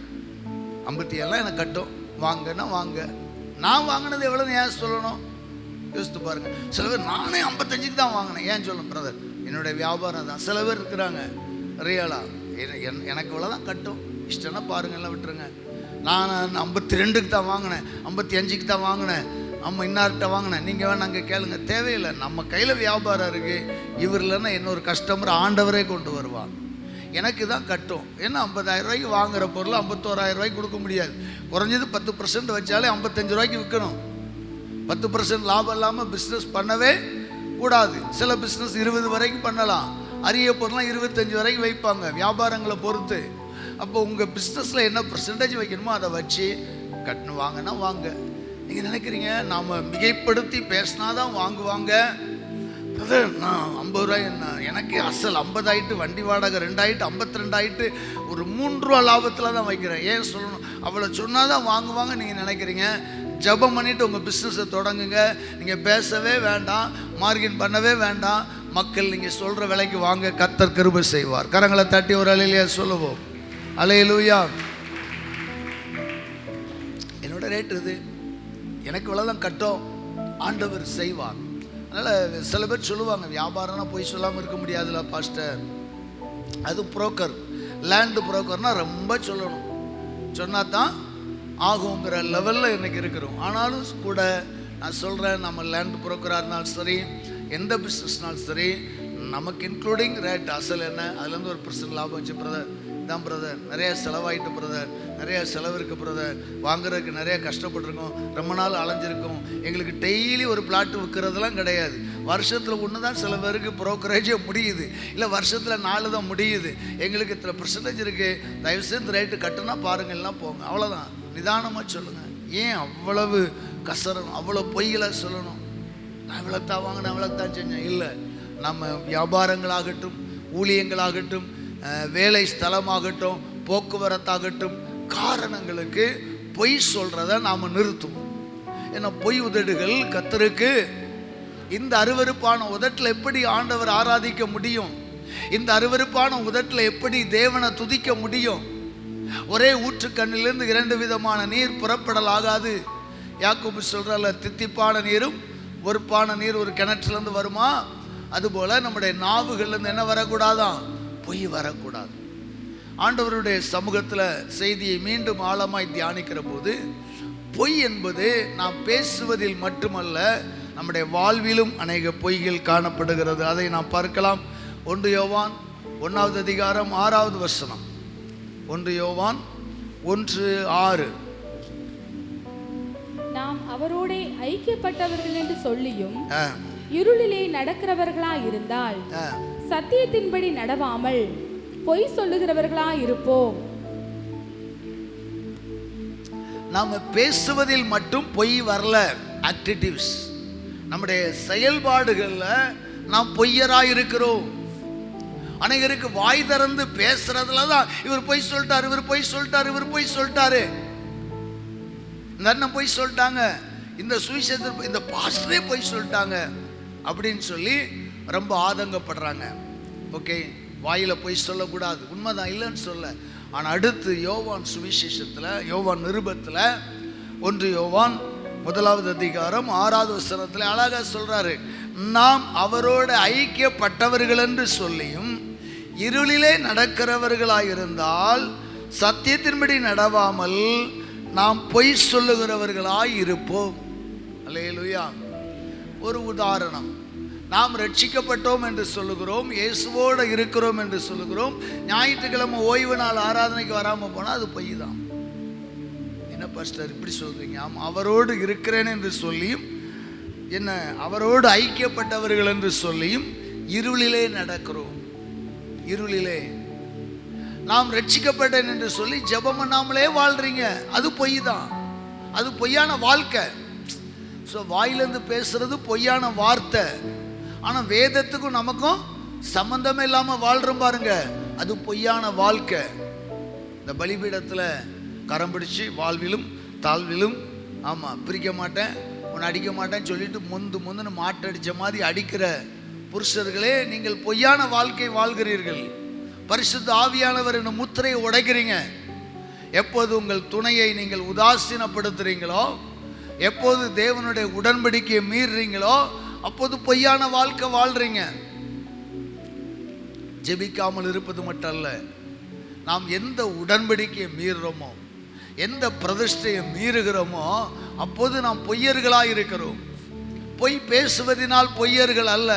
57 எனக்கு கட்டும், வாங்கன்னா வாங்க. நான் வாங்கினது எவ்வளோன்னு ஏன் சொல்லணும்? யோசித்து பாருங்க. சில பேர் நானே 55க்கு தான் வாங்கினேன் ஏன் சொல்லணும்? பிரதர் என்னுடைய வியாபாரம் தான். சில பேர் இருக்கிறாங்க ரியலா, எனக்கு இவ்வளோதான் கட்டும், இஷ்டம்னா பாருங்கள்லாம் விட்டுருங்க. நான் 52க்கு தான் வாங்கினேன், 55க்கு தான் வாங்கினேன், இன்னார்கிட்ட வாங்கினேன், நீங்கள் வேணா அங்கே கேளுங்க. தேவையில்லை. நம்ம கையில் வியாபாரம் இருக்குது. இவர் இல்லைன்னா இன்னொரு கஸ்டமர் ஆண்டவரே கொண்டு வருவாங்க. எனக்கு தான் கட்டும். ஏன்னா 50,000 ரூபாய்க்கு வாங்குகிற பொருள் 51,000 ரூபாய்க்கு கொடுக்க முடியாது. குறைஞ்சது 10% வச்சாலே 55 ரூபாய்க்கு விற்கணும். 10% லாபம் இல்லாமல் பிஸ்னஸ் பண்ணவே கூடாது. சில பிஸ்னஸ் 20 வரைக்கும் பண்ணலாம். அரிய பொருள்லாம் 25 வரைக்கும் வைப்பாங்க, வியாபாரங்களை பொறுத்து. அப்போ உங்கள் பிஸ்னஸில் என்ன பர்சன்டேஜ் வைக்கணுமோ அதை வச்சு கட்டணும். வாங்கினா வாங்க. நீங்கள் நினைக்கிறீங்க நாம் மிகைப்படுத்தி பேசினாதான் வாங்குவாங்க, பிரதர் நான் 50 ரூபாய் எனக்கு அசல் 50 ஆயிட்டு, வண்டி வாடகை 2 ஆயிட்டு, 52 ஆயிட்டு, ஒரு 3 ரூபா லாபத்தில் தான் வைக்கிறேன். ஏன் சொல்லணும்? அவ்வளோ சொன்னால் தான் வாங்குவாங்க நீங்கள் நினைக்கிறீங்க. ஜெபம் பண்ணிவிட்டு உங்கள் பிஸ்னஸை தொடங்குங்க. நீங்கள் பேசவே வேண்டாம், மார்கின் பண்ணவே வேண்டாம். மக்கள் நீங்கள் சொல்கிற விலைக்கு வாங்க, கர்த்தர் கிருபை செய்வார். கரங்களை தட்டி ஒரு அல்லேலூயா சொல்லுவோம். அல்லேலூயா. என்னோட ரேட் இது, எனக்கு இவ்வளோதான் கட்டும், ஆண்டவர் செய்வார். அதனால் சில பேர் சொல்லுவாங்க, வியாபாரம்னா போய் சொல்லாமல் இருக்க முடியாதுல்ல பாஸ்டர். அது புரோக்கர், லேண்டு புரோக்கர்னால் ரொம்ப சொல்லணும், சொன்னால் தான் ஆகுங்கிற லெவலில் இன்றைக்கி இருக்கிறோம். ஆனாலும் கூட நான் சொல்கிறேன், நம்ம லேண்டு புரோக்கராக இருந்தாலும் சரி, எந்த பிஸ்னஸ்னாலும் சரி, நமக்கு இன்க்ளூடிங் ரேட் அசல் என்ன, அதுலேருந்து ஒரு % லாபம் வச்சு பிரதர் தான் பிரதர், நிறைய செலவாயிட்டு பிரதர், நிறைய செலவு இருக்குது பிரதர், வாங்குறதுக்கு நிறைய கஷ்டப்பட்டுருக்கோம், ரொம்ப நாள் அலைஞ்சிருக்கோம், எங்களுக்கு டெய்லி ஒரு பிளாட்டு விற்கிறதுலாம் கிடையாது. வருஷத்தில் ஒன்று தான் சில பேருக்கு ப்ரோக்கரேஜே முடியுது, இல்லை வருஷத்தில் 4 தான் முடியுது. எங்களுக்கு இத்தனை % இருக்குது, தயவுசெய்து இந்த ரேட்டு கட்டுனா பாருங்கள்லாம் போங்க, அவ்வளோதான். நிதானமாக சொல்லுங்கள். ஏன் அவ்வளவு கசரணும், அவ்வளோ பொய்களை சொல்லணும்? நான் இவ்வளோத்தான் வாங்கினேன், இவ்வளோத்தான் செஞ்சேன். இல்லை, நம்ம வியாபாரங்களாகட்டும், ஊழியங்களாகட்டும், வேலை ஸ்தலமாகட்டும், போக்குவரத்தாகட்டும், காரணங்களுக்கு பொய் சொல்கிறத நாம் நிறுத்துவோம். ஏன்னா பொய் உதடுகள் கர்த்தருக்கு இந்த அருவருப்பான உதட்டில் எப்படி ஆண்டவர் ஆராதிக்க முடியும்? இந்த அருவருப்பான உதட்டில் எப்படி தேவனை துதிக்க முடியும்? ஒரே ஊற்றுக்கண்ணிலிருந்து 2 விதமான நீர் புறப்படலாகாது. யாக்கோபு சொல்றால, தித்திப்பான நீரும் ஒருப்பான நீர் ஒரு கிணற்றிலிருந்து வருமா, அதுபோல் நம்முடைய நாவுகள்லேருந்து என்ன வரக்கூடாதான்? பொய் வரக்கூடாது. ஆண்டவருடைய சமூகத்தில் செய்தியை மீண்டும் ஆழமாய் தியானிக்கிற போது, பொய் என்பது நாம் பேசுவதில் மட்டுமல்ல, நம்முடைய வாழ்விலும் அநேக பொய்கள் காணப்படுகிறது. அதை நாம் பார்க்கலாம். 1 யோவான் 1வது அதிகாரம் 6வது வசனம். 1 யோவான் 1:6. நாம் அவரோட ஐக்கியப்பட்டவர்கள் என்று சொல்லியும் இருளிலே நடக்கிறவர்களாய் இருந்தால் சத்தியத்தின்படி நடவாமல் பொய் சொல்லுகிறவர்களாய் இருப்போம். நாம பேசுவதில் மட்டும் பொய் வரல, ஆக்டிவிட்டிவ்ஸ், நம்முடைய செயல்பாடுகள்ல நாம் பொய்யராய் இருக்கிறோம். அநேகருக்கு வாய் திறந்து பேசுறதுல தான் இவர் பொய் சொல்லிட்டாரு, இவர் பொய் சொல்லிட்டாரு, இவர் பொய் சொல்லிட்டாரு, இந்த அண்ணன் பொய் சொல்லிட்டாங்க, இந்த சுவிசேஷர், இந்த பாஸ்டரே பொய் சொல்லிட்டாங்க அப்படின்னு சொல்லி ரொம்ப ஆதங்கப்படுறாங்க. ஓகே, வாயில் பொய் சொல்லக்கூடாது, உண்மைதான், இல்லைன்னு சொல்ல. ஆனால் அடுத்து யோவான் சுவிசேஷத்தில், யோவான் நிருபத்தில் 1 யோவான் 1வது அதிகாரம் 6வது வசனத்தில் அழகாக சொல்கிறாரு, நாம் அவரோட ஐக்கியப்பட்டவர்கள் என்று சொல்லியும் இருளிலே நடக்கிறவர்களாயிருந்தால் சத்தியத்தின்படி நடவாமல் நாம் பொய் சொல்லுகிறவர்களாய் இருப்போம். அல்லேலூயா. ஒரு உதாரணம், நாம் ரட்சிக்கப்பட்டோம் என்று சொல்லுகிறோம், இயேசுவோடு இருக்கிறோம் என்று சொல்லுகிறோம், ஞாயிற்றுக்கிழமை ஓய்வு நாள் ஆராதனைக்கு வராமல் போனால் அது பொய் தான். என்ன பாஸ்டர் இப்படி சொல்கிறீங்க? ஆமாம், அவரோடு இருக்கிறேன் என்று சொல்லியும், என்ன அவரோடு ஐக்கியப்பட்டவர்கள் என்று சொல்லியும் இருளிலே நடக்கிறோம். இருளிலே நாம் ரட்சிக்கப்பட்டேன் என்று சொல்லி ஜெபம் பண்ணாமலே வாழ்றீங்க, அது பொய் தான், அது பொய்யான வாழ்க்கை. ஸோ வாயிலேருந்து பேசுறது பொய்யான வார்த்தை. ஆனால் வேதத்துக்கும் நமக்கும் சம்பந்தமே இல்லாமல் வாழ்கிறோம் பாருங்க, அது பொய்யான வாழ்க்கை. இந்த பலிபீடத்தில் கரம் பிடிச்சி வாழ்விலும் தாழ்விலும், ஆமாம், பிரிக்க மாட்டேன், உன்னை அடிக்க மாட்டேன்னு சொல்லிட்டு முந்துன்னு மாட்டடித்த மாதிரி அடிக்கிற புருஷர்களே, நீங்கள் பொய்யான வாழ்க்கை வாழ்கிறீர்கள். பரிசுத்த ஆவியானவர் என்னும் முத்திரையை உடைக்கிறீங்க. எப்போது உங்கள் துணையை நீங்கள் உதாசீனப்படுத்துறீங்களோ, எப்போது தேவனுடைய உடன்படிக்கையை மீறுறீங்களோ, அப்போது பொய்யான வாழ்க்கை வாழ்றீங்க. ஜெபிக்காமல் இருப்பது மட்டும் அல்ல, நாம் எந்த உடன்படிக்கையை மீறுறோமோ, எந்த பிரதிஷ்டையை மீறுகிறோமோ, அப்போது நாம் பொய்யர்களாக இருக்கிறோம். பொய் பேசுவதனால் பொய்யர்கள் அல்ல,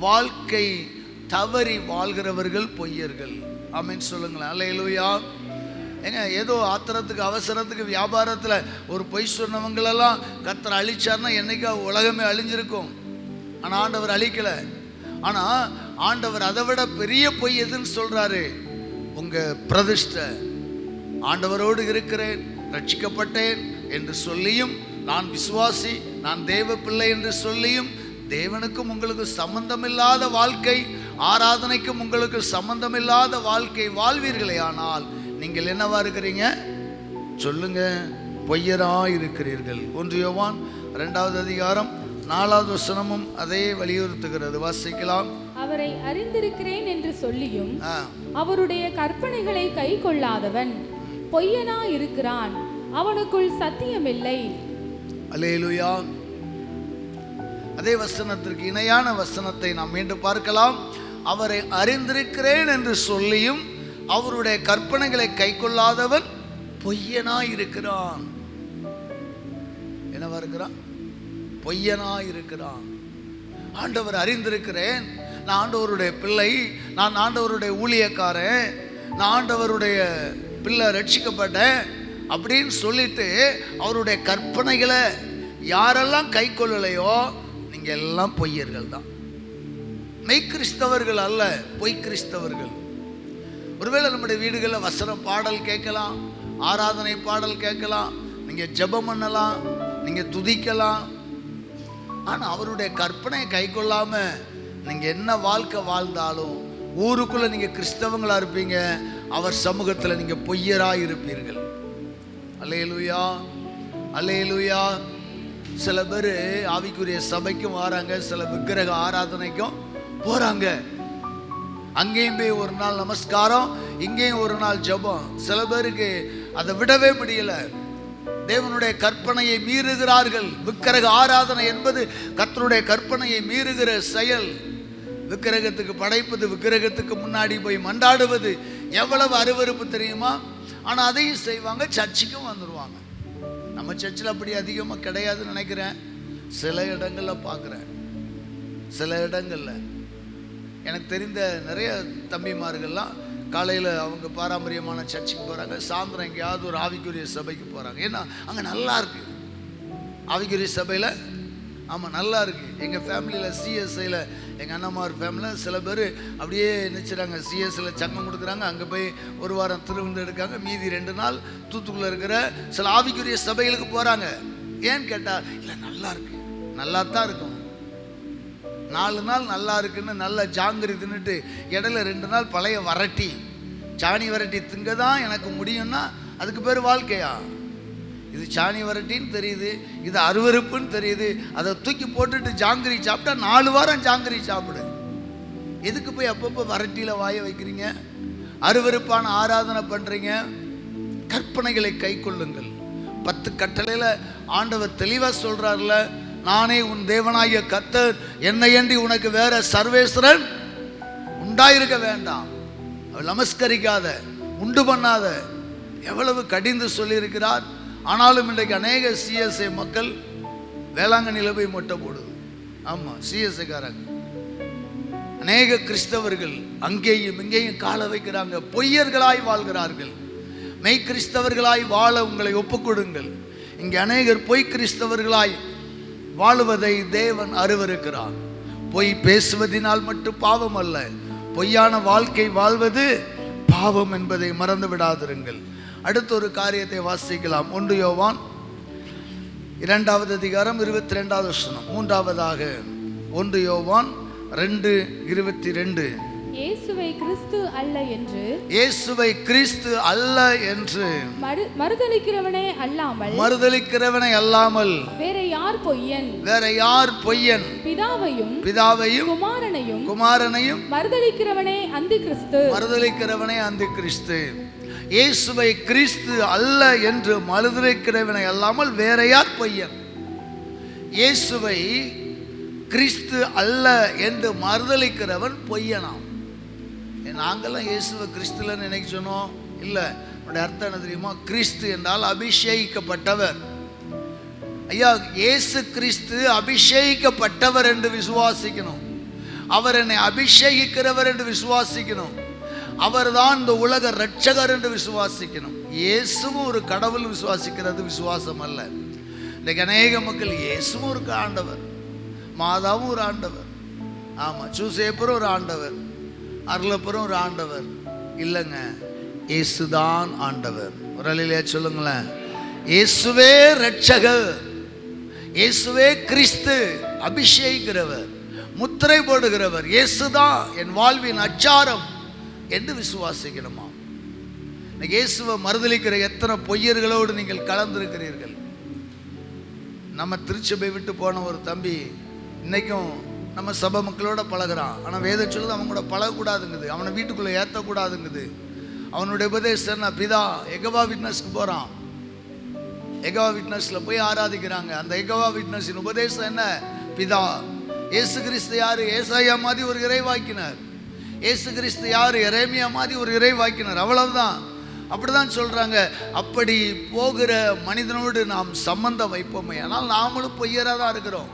வாழ்க்கை தவறி வாழ்கிறவர்கள் பொய்யர்கள். ஆமென் சொல்லுங்களேன். அல்லேலூயா. ஏங்க, ஏதோ ஆத்திரத்துக்கு அவசரத்துக்கு வியாபாரத்தில் ஒரு பொய் சொன்னவங்களெல்லாம் கர்த்தர் அழிச்சார்னா என்னைக்கா உலகமே அழிஞ்சிருக்கும். ஆனால் ஆண்டவர் அழிக்கலை. ஆனால் ஆண்டவர் அதை விட பெரிய பொய் எதுன்னு சொல்கிறாரு? உங்கள் பிரதிஷ்டை. ஆண்டவரோடு இருக்கிறேன், ரட்சிக்கப்பட்டேன் என்று சொல்லியும், நான் விசுவாசி, நான் தேவ பிள்ளை என்று சொல்லியும் தேவனுக்கும் உங்களுக்கு சம்பந்தமில்லாத வாழ்க்கை, ஆராதனைக்கும் உங்களுக்கு சம்பந்தமில்லாத வாழ்க்கை வாழ்வீர்களே ஆனால் நீங்கள் என்னவா இருக்கிறீங்க சொல்லுங்க? பொய்யரா இருக்கிறீர்கள். 1 யோவான் 2வது அதிகாரம் 4வது வசனமும் அதே வலியுறுத்துகிறது. வாசிக்கலாம். அவரை அறிந்திருக்கிறேன் என்று சொல்லியும் அவருடைய கற்பனைகளை கை கொள்ளாதவன் பொய்யனா இருக்கிறான், அவனுக்குள் சத்தியமில்லை. அல்லேலூயா. அதே வசனத்திற்கு இணையான வசனத்தை நாம் மீண்டும் பார்க்கலாம். அவரை அறிந்திருக்கிறேன் என்று சொல்லியும் அவருடைய கற்பனைகளை கை கொள்ளாதவன் பொய்யனாய் இருக்கிறான். என்னவா இருக்கிறான்? பொய்யனாய் இருக்கிறான். ஆண்டவர் அறிந்திருக்கிறேன், நான் ஆண்டவருடைய பிள்ளை, நான் ஆண்டவருடைய ஊழியக்காரன், நான் ஆண்டவருடைய பிள்ளை, ரட்சிக்கப்பட்டேன் அப்படின்னு சொல்லிட்டு அவருடைய கற்பனைகளை யாரெல்லாம் கை கொள்ளலையோ நீங்க எல்லாம் பொய்யர்கள் தான். மெய் கிறிஸ்தவர்கள் அல்ல, பொய் கிறிஸ்தவர்கள். ஒருவேளை நம்முடைய வீடுகளில் வசனம் பாடல் கேட்கலாம், ஆராதனை பாடல் கேட்கலாம், நீங்க ஜெபம் பண்ணலாம், நீங்க துதிக்கலாம். ஆனா அவருடைய கற்பனையை கை கொள்ளாம நீங்க என்ன வாழ்க்கை வாழ்ந்தாலும் ஊருக்குள்ள நீங்க கிறிஸ்தவங்களா இருப்பீங்க, அவர் சமூகத்தில் நீங்க பொய்யராய் இருப்பீர்கள். அல்லேலூயா, அல்லேலூயா. சில பேர் ஆவிக்குரிய சபைக்கும் வராங்க, சில விக்கிரக ஆராதனைக்கும் போறாங்க. அங்கேயும் போய் ஒரு நாள் நமஸ்காரம், இங்கேயும் ஒரு நாள் ஜெபம். சில பேருக்கு அதை விடவே முடியல, தேவனுடைய கற்பனையை மீறுகிறார்கள். விக்கிரக ஆராதனை என்பது கர்த்தருடைய கற்பனையை மீறுகிற செயல். விக்கிரகத்துக்கு படைப்பது, விக்கிரகத்துக்கு முன்னாடி போய் மண்டாடுவது எவ்வளவு அருவருப்பு தெரியுமா? ஆனால் அதையும் செய்வாங்க, சர்ச்சுக்கும் வந்துடுவாங்க. நம்ம சர்ச்சில் அப்படி அதிகமாக கிடையாதுன்னு நினைக்கிறேன். சில இடங்களில் பார்க்குறேன், சில இடங்களில் எனக்கு தெரிந்த நிறைய தம்பிமார்கள்லாம் காலையில் அவங்க பாரம்பரியமான சர்ச்சுக்கு போகிறாங்க, சாயந்தரம் எங்கேயாவது ஒரு ஆவிக்குரிய சபைக்கு போகிறாங்க. ஏன்னா அங்கே நல்லா இருக்குது ஆவிக்குரிய சபையில். ஆமாம், நல்லா இருக்குது. எங்கள் ஃபேமிலியில் சிஎஸ்ஐயில், எங்கள் அண்ணாமார் ஃபேமிலியில் சில பேர் அப்படியே நினச்சிடாங்க, சிஎஸ்ஐயில் சங்கம் கொடுக்குறாங்க, அங்கே போய் ஒரு வாரம் திருவிருந்து எடுக்காங்க, மீதி 2 நாள் தூத்துக்குள்ளே இருக்கிற சில ஆவிக்குரிய சபைகளுக்கு போகிறாங்க. ஏன்னு கேட்டால், இல்லை நல்லா இருக்கு, நல்லா தான் இருக்கும், 4 நாள் நல்லா இருக்குன்னு நல்ல ஜாங்கிரி தின்னுட்டு இடையில 2 நாள் பழைய வரட்டி, சாணி வரட்டி திங்க தான் எனக்கு முடியும்னா அதுக்கு பேர் வாழ்க்கையா? இது சாணி வரட்டின்னு தெரியுது, இது அருவருப்புன்னு தெரியுது, அதை தூக்கி போட்டுட்டு ஜாங்கிரி சாப்பிட்டா 4 வாரம் ஜாங்கிரி சாப்பிடு. எதுக்கு போய் அப்பப்போ வரட்டியில் வாய வைக்கிறீங்க? அருவருப்பான ஆராதனை பண்ணுறீங்க. கற்பனைகளை கை கொள்ளுங்கள். 10 கட்டளையில் ஆண்டவர் தெளிவாக சொல்கிறார்ல, நானே உன் தேவனாகிய கர்த்தர், என்னையன்றி உனக்கு வேற சர்வேஸ்வரன் உண்டாயிருக்க வேண்டாம். அவள் நமஸ்கரிக்காத, உண்டு பண்ணாத, எவ்வளவு கடிந்து சொல்லியிருக்கிறார். ஆனாலும் இன்றைக்கு அநேக சிஎஸ்ஐ மக்கள் வேளாங்கண்ணியில் போய் மொட்டை போடுது. ஆமாம், சிஎஸ்ஐக்காரங்க அநேக கிறிஸ்தவர்கள் அங்கேயும் இங்கேயும் கால வைக்கிறாங்க, பொய்யர்களாய் வாழ்கிறார்கள். மெய் கிறிஸ்தவர்களாய் வாழ உங்களை ஒப்புக்கொடுங்கள். இங்கே அநேகர் பொய் கிறிஸ்தவர்களாய் வாழுவதை தேவன் அருவருக்கிறார். பொய் பேசுவதினால் மட்டும் பாவம் அல்ல, பொய்யான வாழ்க்கை வாழ்வது பாவம் என்பதை மறந்து விடாதிருங்கள். அடுத்த ஒரு காரியத்தை வாசிக்கலாம். 1 யோவான் 2வது அதிகாரம் 22வது வசனம். 3வதாக 1 யோவான் 2:22. இயேசுவை கிறிஸ்து அல்ல என்று, இயேசுவை கிறிஸ்து அல்ல என்று மறுதலிக்கிறவனே அல்லாமல், மறுதலிக்கிறவனை அல்லாமல் வேற யார் பொய்யன்? வேற யார் பொய்யன்? பிதாவையும் குமாரனையும் மறுதலிக்கிறவனே அந்தி கிறிஸ்து. மறுதலிக்கிறவனே அந்தி கிறிஸ்து. இயேசுவை கிறிஸ்து அல்ல என்று மறுதலிக்கிறவனை அல்லாமல் வேற யார் பொய்யன்? இயேசுவை கிறிஸ்து அல்ல என்று மறுதலிக்கிறவன் பொய்யனாம். நாங்கள்லாம் இயேசுவை கிறிஸ்துலன்னு நினைக்க சொன்னோம். இல்லை, உடைய அர்த்தம் என்ன தெரியுமா? கிறிஸ்து என்றால் அபிஷேகிக்கப்பட்டவர். ஐயா, இயேசு கிறிஸ்து அபிஷேகிக்கப்பட்டவர் என்று விசுவாசிக்கணும். அவர் என்னை அபிஷேகிக்கிறவர் என்று விசுவாசிக்கணும். அவர் தான் இந்த உலக இரட்சகர் என்று விசுவாசிக்கணும். இயேசுவும் ஒரு கடவுள் விசுவாசிக்கிறது விசுவாசம் அல்ல. இன்றைக்கு அநேக மக்கள் இயேசுவும் ஒரு ஆண்டவர், மாதாவும் ஒரு ஆண்டவர், ஆமாம் சூசேப்பரும் ஒரு ஆண்டவர், அருளப்பரும் ஒரு ஆண்டவர். இல்லைங்க, இயேசுதான் ஆண்டவர். ஒரு அலையிலே சொல்லுங்களேன், இயேசுவே இரட்சகர், இயேசுவே கிறிஸ்து. அபிஷேகிக்கிறவர், முத்திரை போடுகிறவர் இயேசுதான் என் வாழ்வின் அச்சாரம் என்று விசுவாசிக்கணுமா? இன்னைக்கு இயேசுவை மறுதலிக்கிற எத்தனை பொய்யர்களோடு நீங்கள் கலந்திருக்கிறீர்கள். நம்ம திருச்சபை விட்டு போன ஒரு தம்பி இன்னைக்கும் நம்ம சபை மக்களோட பழகிறான். ஆனால் வேதம் சொல்லுது அவன் கூட பழகக்கூடாதுங்குது, அவனை வீட்டுக்குள்ளே ஏற்றக்கூடாதுங்குது. அவனுடைய உபதேசம் நான் பிதா எகவா விட்னஸ்க்கு போகிறான். எகவா விட்னஸில் போய் ஆராதிக்கிறாங்க. அந்த எகவா விட்னஸின் உபதேசம் என்ன? பிதா. இயேசு கிறிஸ்து யார்? ஏசாயா மாதிரி ஒரு இறைவாக்கினர். இயேசு கிறிஸ்து யார்? எரேமியா மாதிரி ஒரு இறைவாக்கினர். அவ்வளவுதான். அப்படிதான் சொல்கிறாங்க. அப்படி போகிற மனிதனோடு நாம் சம்பந்தம் வைப்போமே, ஆனால் நாமளும் பொய்யராக தான் இருக்கிறோம்.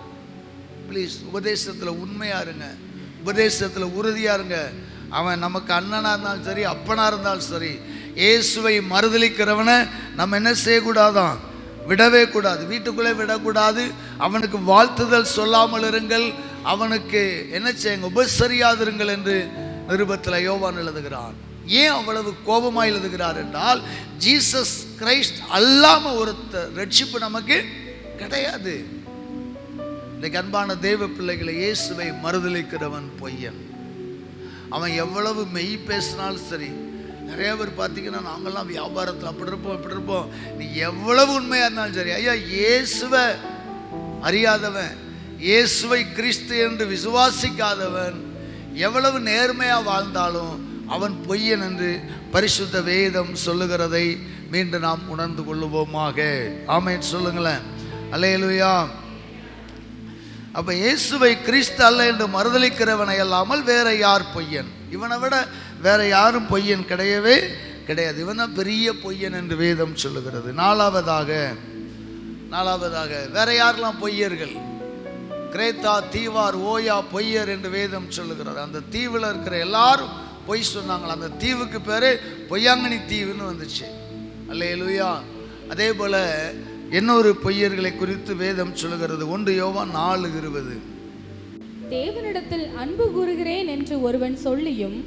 ப்ளீஸ், உபதேசத்தில் உண்மையாக இருங்க, உபதேசத்தில் உறுதியாக இருங்க. அவன் நமக்கு அண்ணனாக இருந்தாலும் சரி, அப்பனாக இருந்தாலும் சரி, இயேசுவை மறுதலிக்கிறவனை நம்ம என்ன செய்யக்கூடாதான்? விடவே கூடாது, வீட்டுக்குள்ளே விடக்கூடாது. அவனுக்கு வாழ்த்துதல் சொல்லாமல் இருங்கள், அவனுக்கு என்ன செய்யுங்க? உபசரியாதிருங்கள் என்று நிருபத்தில் யோவான் எழுதுகிறான். ஏன் அவ்வளவு கோபமாக எழுதுகிறார் என்றால், ஜீசஸ் கிரைஸ்ட் அல்லாமல் ஒருத்தர் ரட்சிப்பு நமக்கு கிடையாது. இன்னைக்கு அன்பான தேவ பிள்ளைகளை, இயேசுவை மறுதலிக்கிறவன் பொய்யன். அவன் எவ்வளவு மெய் பேசினாலும் சரி. நிறைய பேர் பார்த்தீங்கன்னா, நாங்கள்லாம் வியாபாரத்தில் அப்படி இருப்போம் இப்படி இருப்போம். நீ எவ்வளவு உண்மையாக இருந்தாலும் சரி, ஐயா இயேசுவை அறியாதவன், இயேசுவை கிறிஸ்து என்று விசுவாசிக்காதவன் எவ்வளவு நேர்மையாக வாழ்ந்தாலும் அவன் பொய்யன் என்று பரிசுத்த வேதம் சொல்லுகிறதை மீண்டும் நாம் உணர்ந்து கொள்ளுவோமாக. ஆமென் சொல்லுங்களேன். அல்லேலூயா. அப்போ இயேசுவை கிறிஸ்து அல்ல என்று மறுதலிக்கிறவனை அல்லாமல் வேற யார் பொய்யன்? இவனை விட வேற யாரும் பொய்யன் கிடையவே கிடையாது. இவன் தான் பெரிய பொய்யன் என்று வேதம் சொல்லுகிறது. நாலாவதாக வேற யாரெல்லாம் பொய்யர்கள்? கிரேத்தா, தீவார், ஓயா பொய்யர் என்று வேதம் சொல்லுகிறது. அந்த தீவில் இருக்கிற எல்லாரும் பொய் சொன்னாங்களா. அந்த தீவுக்கு பேர் பொய்யாங்கனி தீவுன்னு வந்துச்சு. அல்லேலூயா. அதே போல இன்னொரு பொய்யர்களை குறித்து வேதம் சொல்லுகிறது. 1 யோவான் 4:20. தேவனிடத்தில் அன்பு கூறுகிறேன் என்று ஒருவன் சொல்லியும்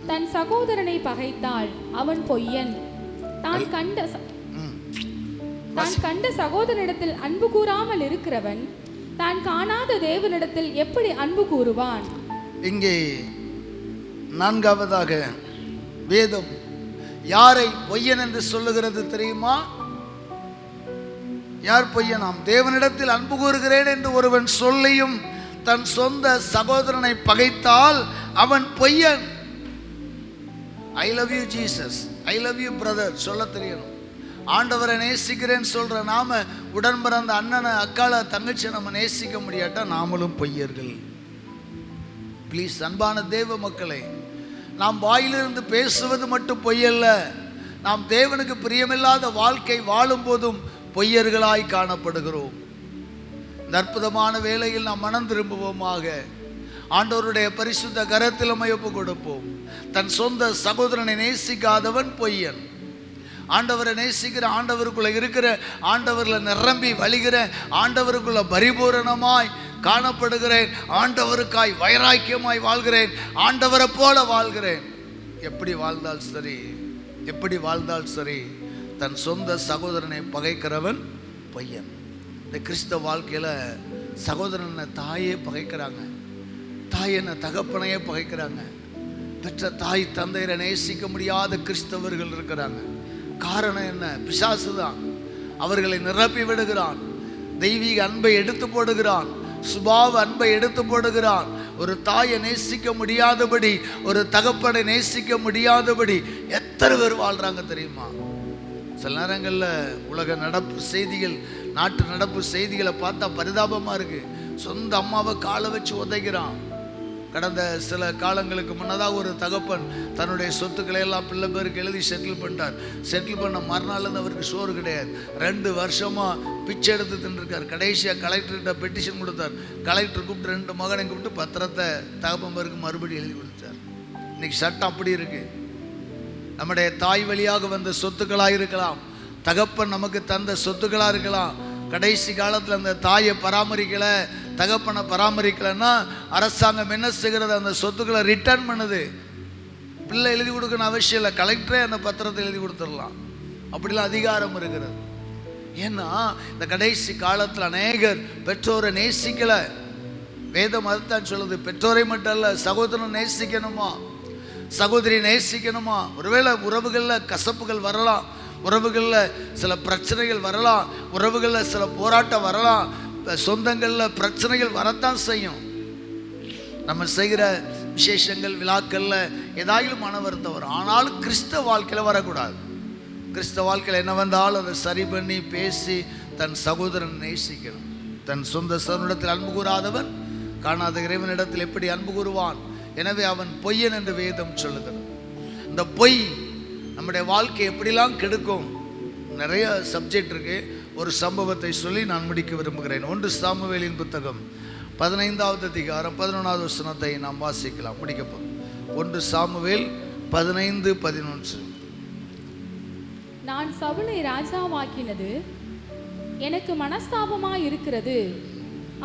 தன் சகோதரனை பகைத்தால் அவன் பொய்யன். தான் கண்ட சகோதரனிடத்தில் அன்பு கூறாமல் இருக்கிறவன் தான் காணாத தேவனிடத்தில் எப்படி அன்பு கூறுவான்? இங்கே 4வதாக வேதம் யாரை பொய்யன் என்று சொல்லுகிறது தெரியுமா? யார் பொய்யனாம்? தேவனிடத்தில் அன்பு கூறுகிறேன் என்று ஒருவன் சொல்லியும் தன் சொந்த சகோதரனை பகைத்தால் அவன் பொய்யன். I love you Jesus, I love you brother சொல்ல தெரியணும். ஆண்டவரை நேசிக்கிறேன்னு சொல்ற நாம உடன் பிறந்த அண்ணனை, அக்காளை, தங்கச்சி நம்ம நேசிக்க முடியாட்டா நாமளும் பொய்யர்கள். ப்ளீஸ் அன்பான தேவ மக்களே, நாம் வாயிலிருந்து பேசுவது மட்டும் பொய்யல்ல, நாம் தேவனுக்கு பிரியமில்லாத வாழ்க்கை வாழும் போதும் பொய்யர்களாய் காணப்படுகிறோம். இந்த அற்புதமான வேளையில் நாம் மனம் திரும்புவோமாக. ஆண்டவருடைய பரிசுத்த கரத்தில் ஒப்பு கொடுப்போம். தன் சொந்த சகோதரனை நேசிக்காதவன் பொய்யன். ஆண்டவரை நேசிக்கிற, ஆண்டவருக்குள்ள இருக்கிற, ஆண்டவரில் நிரம்பி வழிகிற, ஆண்டவருக்குள்ள பரிபூரணமாய் காணப்படுகிறேன், ஆண்டவருக்காய் வைராக்கியமாய் வாழ்கிறேன், ஆண்டவரை போல வாழ்கிறேன். எப்படி வாழ்ந்தால் சரி தன் சொந்த சகோதரனை பகைக்கிறவன் பையன். இந்த கிறிஸ்தவ வாழ்க்கையில் சகோதரனை தாயே பகைக்கிறாங்க, தாயனை தகப்பனையே பகைக்கிறாங்க. பெற்ற தாய் தந்தையரை நேசிக்க முடியாத கிறிஸ்தவர்கள் இருக்கிறாங்க. காரணம் என்ன? பிசாசு தான். அவர்களை நிரப்பி விடுகிறான், தெய்வீக அன்பை எடுத்து போடுகிறான், சுபாவ அன்பை எடுத்து போடுகிறான். ஒரு தாயை நேசிக்க முடியாதபடி, ஒரு தகப்பனை நேசிக்க முடியாதபடி எத்தனை பேர் வாழ்றாங்க தெரியுமா? சில நேரங்களில் உலக நடப்பு செய்திகள், நாட்டு நடப்பு செய்திகளை பார்த்தா பரிதாபமாக இருக்கு. சொந்த அம்மாவை காலை வச்சு உதைக்கிறான். கடந்த சில காலங்களுக்கு முன்னதாக ஒரு தகப்பன் தன்னுடைய சொத்துக்களை எல்லாம் பிள்ளை பேருக்கு எழுதி செட்டில் பண்ணிட்டார். செட்டில் பண்ண மறுநாள்லேருந்து அவருக்கு சோறு கிடையாது. 2 வருஷமாக பிச்சை எடுத்து தின்றுருக்கார். கடைசியாக கலெக்டர்கிட்ட பெட்டிஷன் கொடுத்தார். கலெக்டர் கூப்பிட்டு 2 மகனை கூப்பிட்டு பத்திரத்தை தகப்பன் பேருக்கு மறுபடியும் எழுதி கொடுத்தார். இன்னைக்கு சட்டம் அப்படி இருக்கு. நம்முடைய தாய் வழியாக வந்த சொத்துக்களாக இருக்கலாம், தகப்பன் நமக்கு தந்த சொத்துக்களாக இருக்கலாம். கடைசி காலத்தில் அந்த தாயை பராமரிக்கலை, தகப்பனை பராமரிக்கலைன்னா அரசாங்கம் என்ன செய்கிறது? அந்த சொத்துக்களை ரிட்டர்ன் பண்ணுது. பிள்ளை எழுதி கொடுக்கணும் அவசியம் இல்லை, கலெக்டரே அந்த பத்திரத்தை எழுதி கொடுத்துடலாம். அப்படிலாம் அதிகாரம் இருக்கிறது. ஏன்னா இந்த கடைசி காலத்தில் அநேகர் பெற்றோரை நேசிக்கல. வேதம் அதுதான் சொல்லுது, பெற்றோரை மட்டும் அல்ல, சகோதரன் நேசிக்கணுமா, சகோதரி நேசிக்கணுமா. ஒருவேளை உறவுகளில் கசப்புகள் வரலாம், உறவுகளில் சில பிரச்சனைகள் வரலாம், உறவுகளில் சில போராட்டம் வரலாம், சொந்தங்களில் பிரச்சனைகள் வரத்தான் செய்யும். நம்ம செய்கிற விசேஷங்கள் விழாக்களில் ஏதாயிலும் மன வருத்தம் வரும். ஆனாலும் கிறிஸ்தவ வாழ்க்கையில் வரக்கூடாது. கிறிஸ்தவ வாழ்க்கையில் என்ன வந்தாலும் அதை சரி பண்ணி பேசி தன் சகோதரன் நேசிக்கணும். தன் சொந்த சகோதரனிடத்தில் அன்பு கூறாதவன் காணாத இறைவனிடத்தில் எப்படி அன்பு கூறுவான்? எனவே அவன் பொய்யன் என்று வேதம் சொல்லுகிறது. இந்த பொய் நம்முடைய வாழ்க்கை எப்படிலாம் கெடுக்கும், நிறைய சப்ஜெக்ட் இருக்கு. ஒரு சம்பவத்தை சொல்லி நான் முடிக்க விரும்புகிறேன். 1 சாமுவேலின் புத்தகம் 15வது அதிகாரம் 11வது வசனத்தை நாம் வாசிக்கலாம். முடிக்கப்போம். 1 சாமுவேல் 15:11. நான் சவுலை ராஜாவாக்கினது எனக்கு மனஸ்தாபமாய் இருக்கிறது.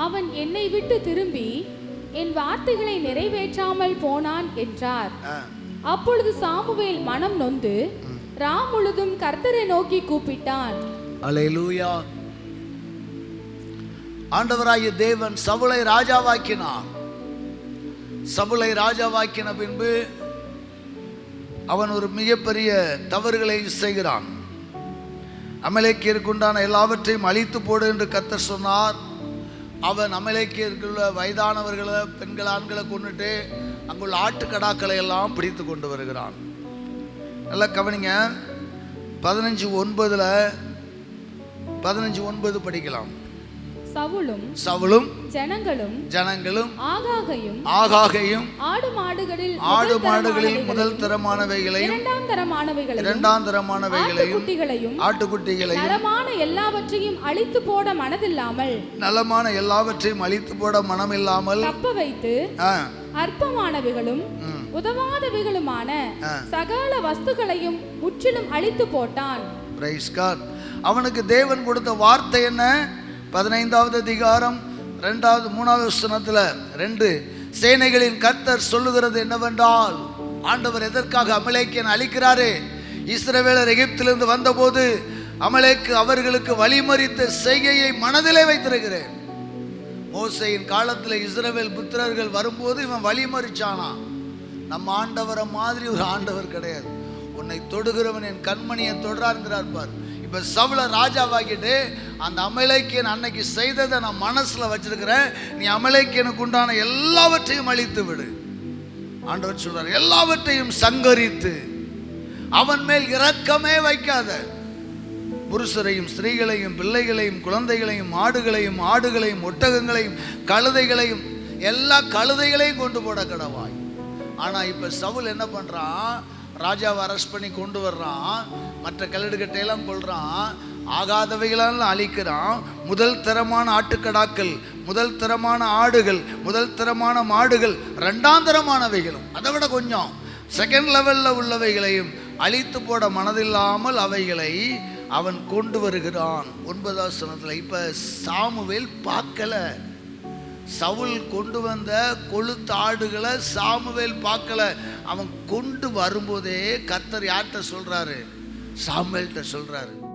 அவன் என்னை விட்டு திரும்பி என் வார்த்தைகளை நிறைவேற்றாமல் போனான் என்றார். அப்பொழுது சாமுவேல் மனம் நொந்து முழுதும் கர்த்தரை நோக்கி கூப்பிட்டான். அல்லேலூயா. ஆண்டவராகிய தேவன் சவுலை ராஜாவாக்கினான். சவுலை ராஜாவாக்கின பின்பு அவன் ஒரு மிகப்பெரிய தவறுகளை செய்கிறான். அமலேக்கியருக்குண்டான எல்லாவற்றையும் அழித்து போடு என்று கர்த்தர் சொன்னார். அவன் அமலேக்கியருக்குள்ள வயதானவர்களை, பெண்கள், ஆண்களை கொண்டுட்டு அங்குள்ள ஆட்டுக்கடாக்களை எல்லாம் பிடித்து கொண்டு வருகிறான். நல்லா கவனிங்க. 15:9 படிக்கலாம். சவுலும் ஜனங்களும் ஆகாகையும் ஆடு மாடுகளில் முதல் தரமானவைகளையும் இரண்டாம் தரமானவைகளையும் ஆட்டுக்குட்டிகளையும் நலமான எல்லாவற்றையும் அழித்து போட மனமில்லாமல் தப்ப வைத்து அற்பமானவைகளும் உதவாதவைகளுமான சகல வஸ்துக்களையும் முற்றிலும் அழித்து போட்டான். Praise God. அவனுக்கு தேவன் கொடுத்த வார்த்தை என்ன? 15வது அதிகாரம் 3வது வசனத்துல 2 சேனைகளின் கர்த்தர் சொல்லுகிறது என்னவென்றால், ஆண்டவர் எதற்காக அமலேக்கியன் அழிக்கிறாரே? இஸ்ரவேலர் எகிப்திலிருந்து வந்தபோது அமலேக்கு அவர்களுக்கு வழிமறித்த செய்கையை மனதிலே வைத்திருக்கிறேன். மோசேயின் காலத்தில் இஸ்ரவேல் புத்திரர்கள் வரும்போது இவன் வழிமறிச்சானா. நம்ம ஆண்டவரை மாதிரி ஒரு ஆண்டவர் கிடையாது. உன்னை தொடுகிறவன் என் கண்மணியை தொடராங்கிறார் பார். இப்ப சவுல ராஜாவாக்கிட்டு அந்த அமலேக்கியன் அன்னைக்கு செய்ததை நான் மனசுல வச்சிருக்கிறேன், நீ அமலேக்கியனுக்கு உண்டான எல்லாவற்றையும் அழித்து விடு. ஆண்டவர் சொல்றார், எல்லாவற்றையும் சங்கரித்து அவன் மேல் இரக்கமே வைக்காத, புருஷரையும் ஸ்திரீகளையும் பிள்ளைகளையும் குழந்தைகளையும் ஆடுகளையும் ஒட்டகங்களையும் கழுதைகளையும் எல்லா கழுதைகளையும் கொண்டு போட கடவாய். ஆனா இப்ப சவுல் என்ன பண்றான்? ராஜாவை அரெஸ்ட் பண்ணி கொண்டு வர்றான், மற்ற கல்லடுகட்டையெல்லாம் கொள்றான், ஆகாதவைகளெல்லாம் அழிக்கிறான். முதல் தரமான ஆட்டுக்கடாக்கள், முதல் தரமான ஆடுகள், முதல் தரமான மாடுகள், இரண்டாம் தரமானவைகளும் அதை விட கொஞ்சம் செகண்ட் லெவலில் உள்ளவைகளையும் அழித்து போட மனதில்லாமல் அவைகளை அவன் கொண்டு வருகிறான். 9வது வசனத்தில் இப்ப சாமுவேல் பார்க்கல, சவுல் கொண்டு வந்த கொழுத்த ஆடுகளை சாமுவேல் பார்க்கல. அவன் கொண்டு வரும்போதே கர்த்தர் யார்கிட்ட சொல்றாரு? சாமுவேல்கிட்ட சொல்றாரு.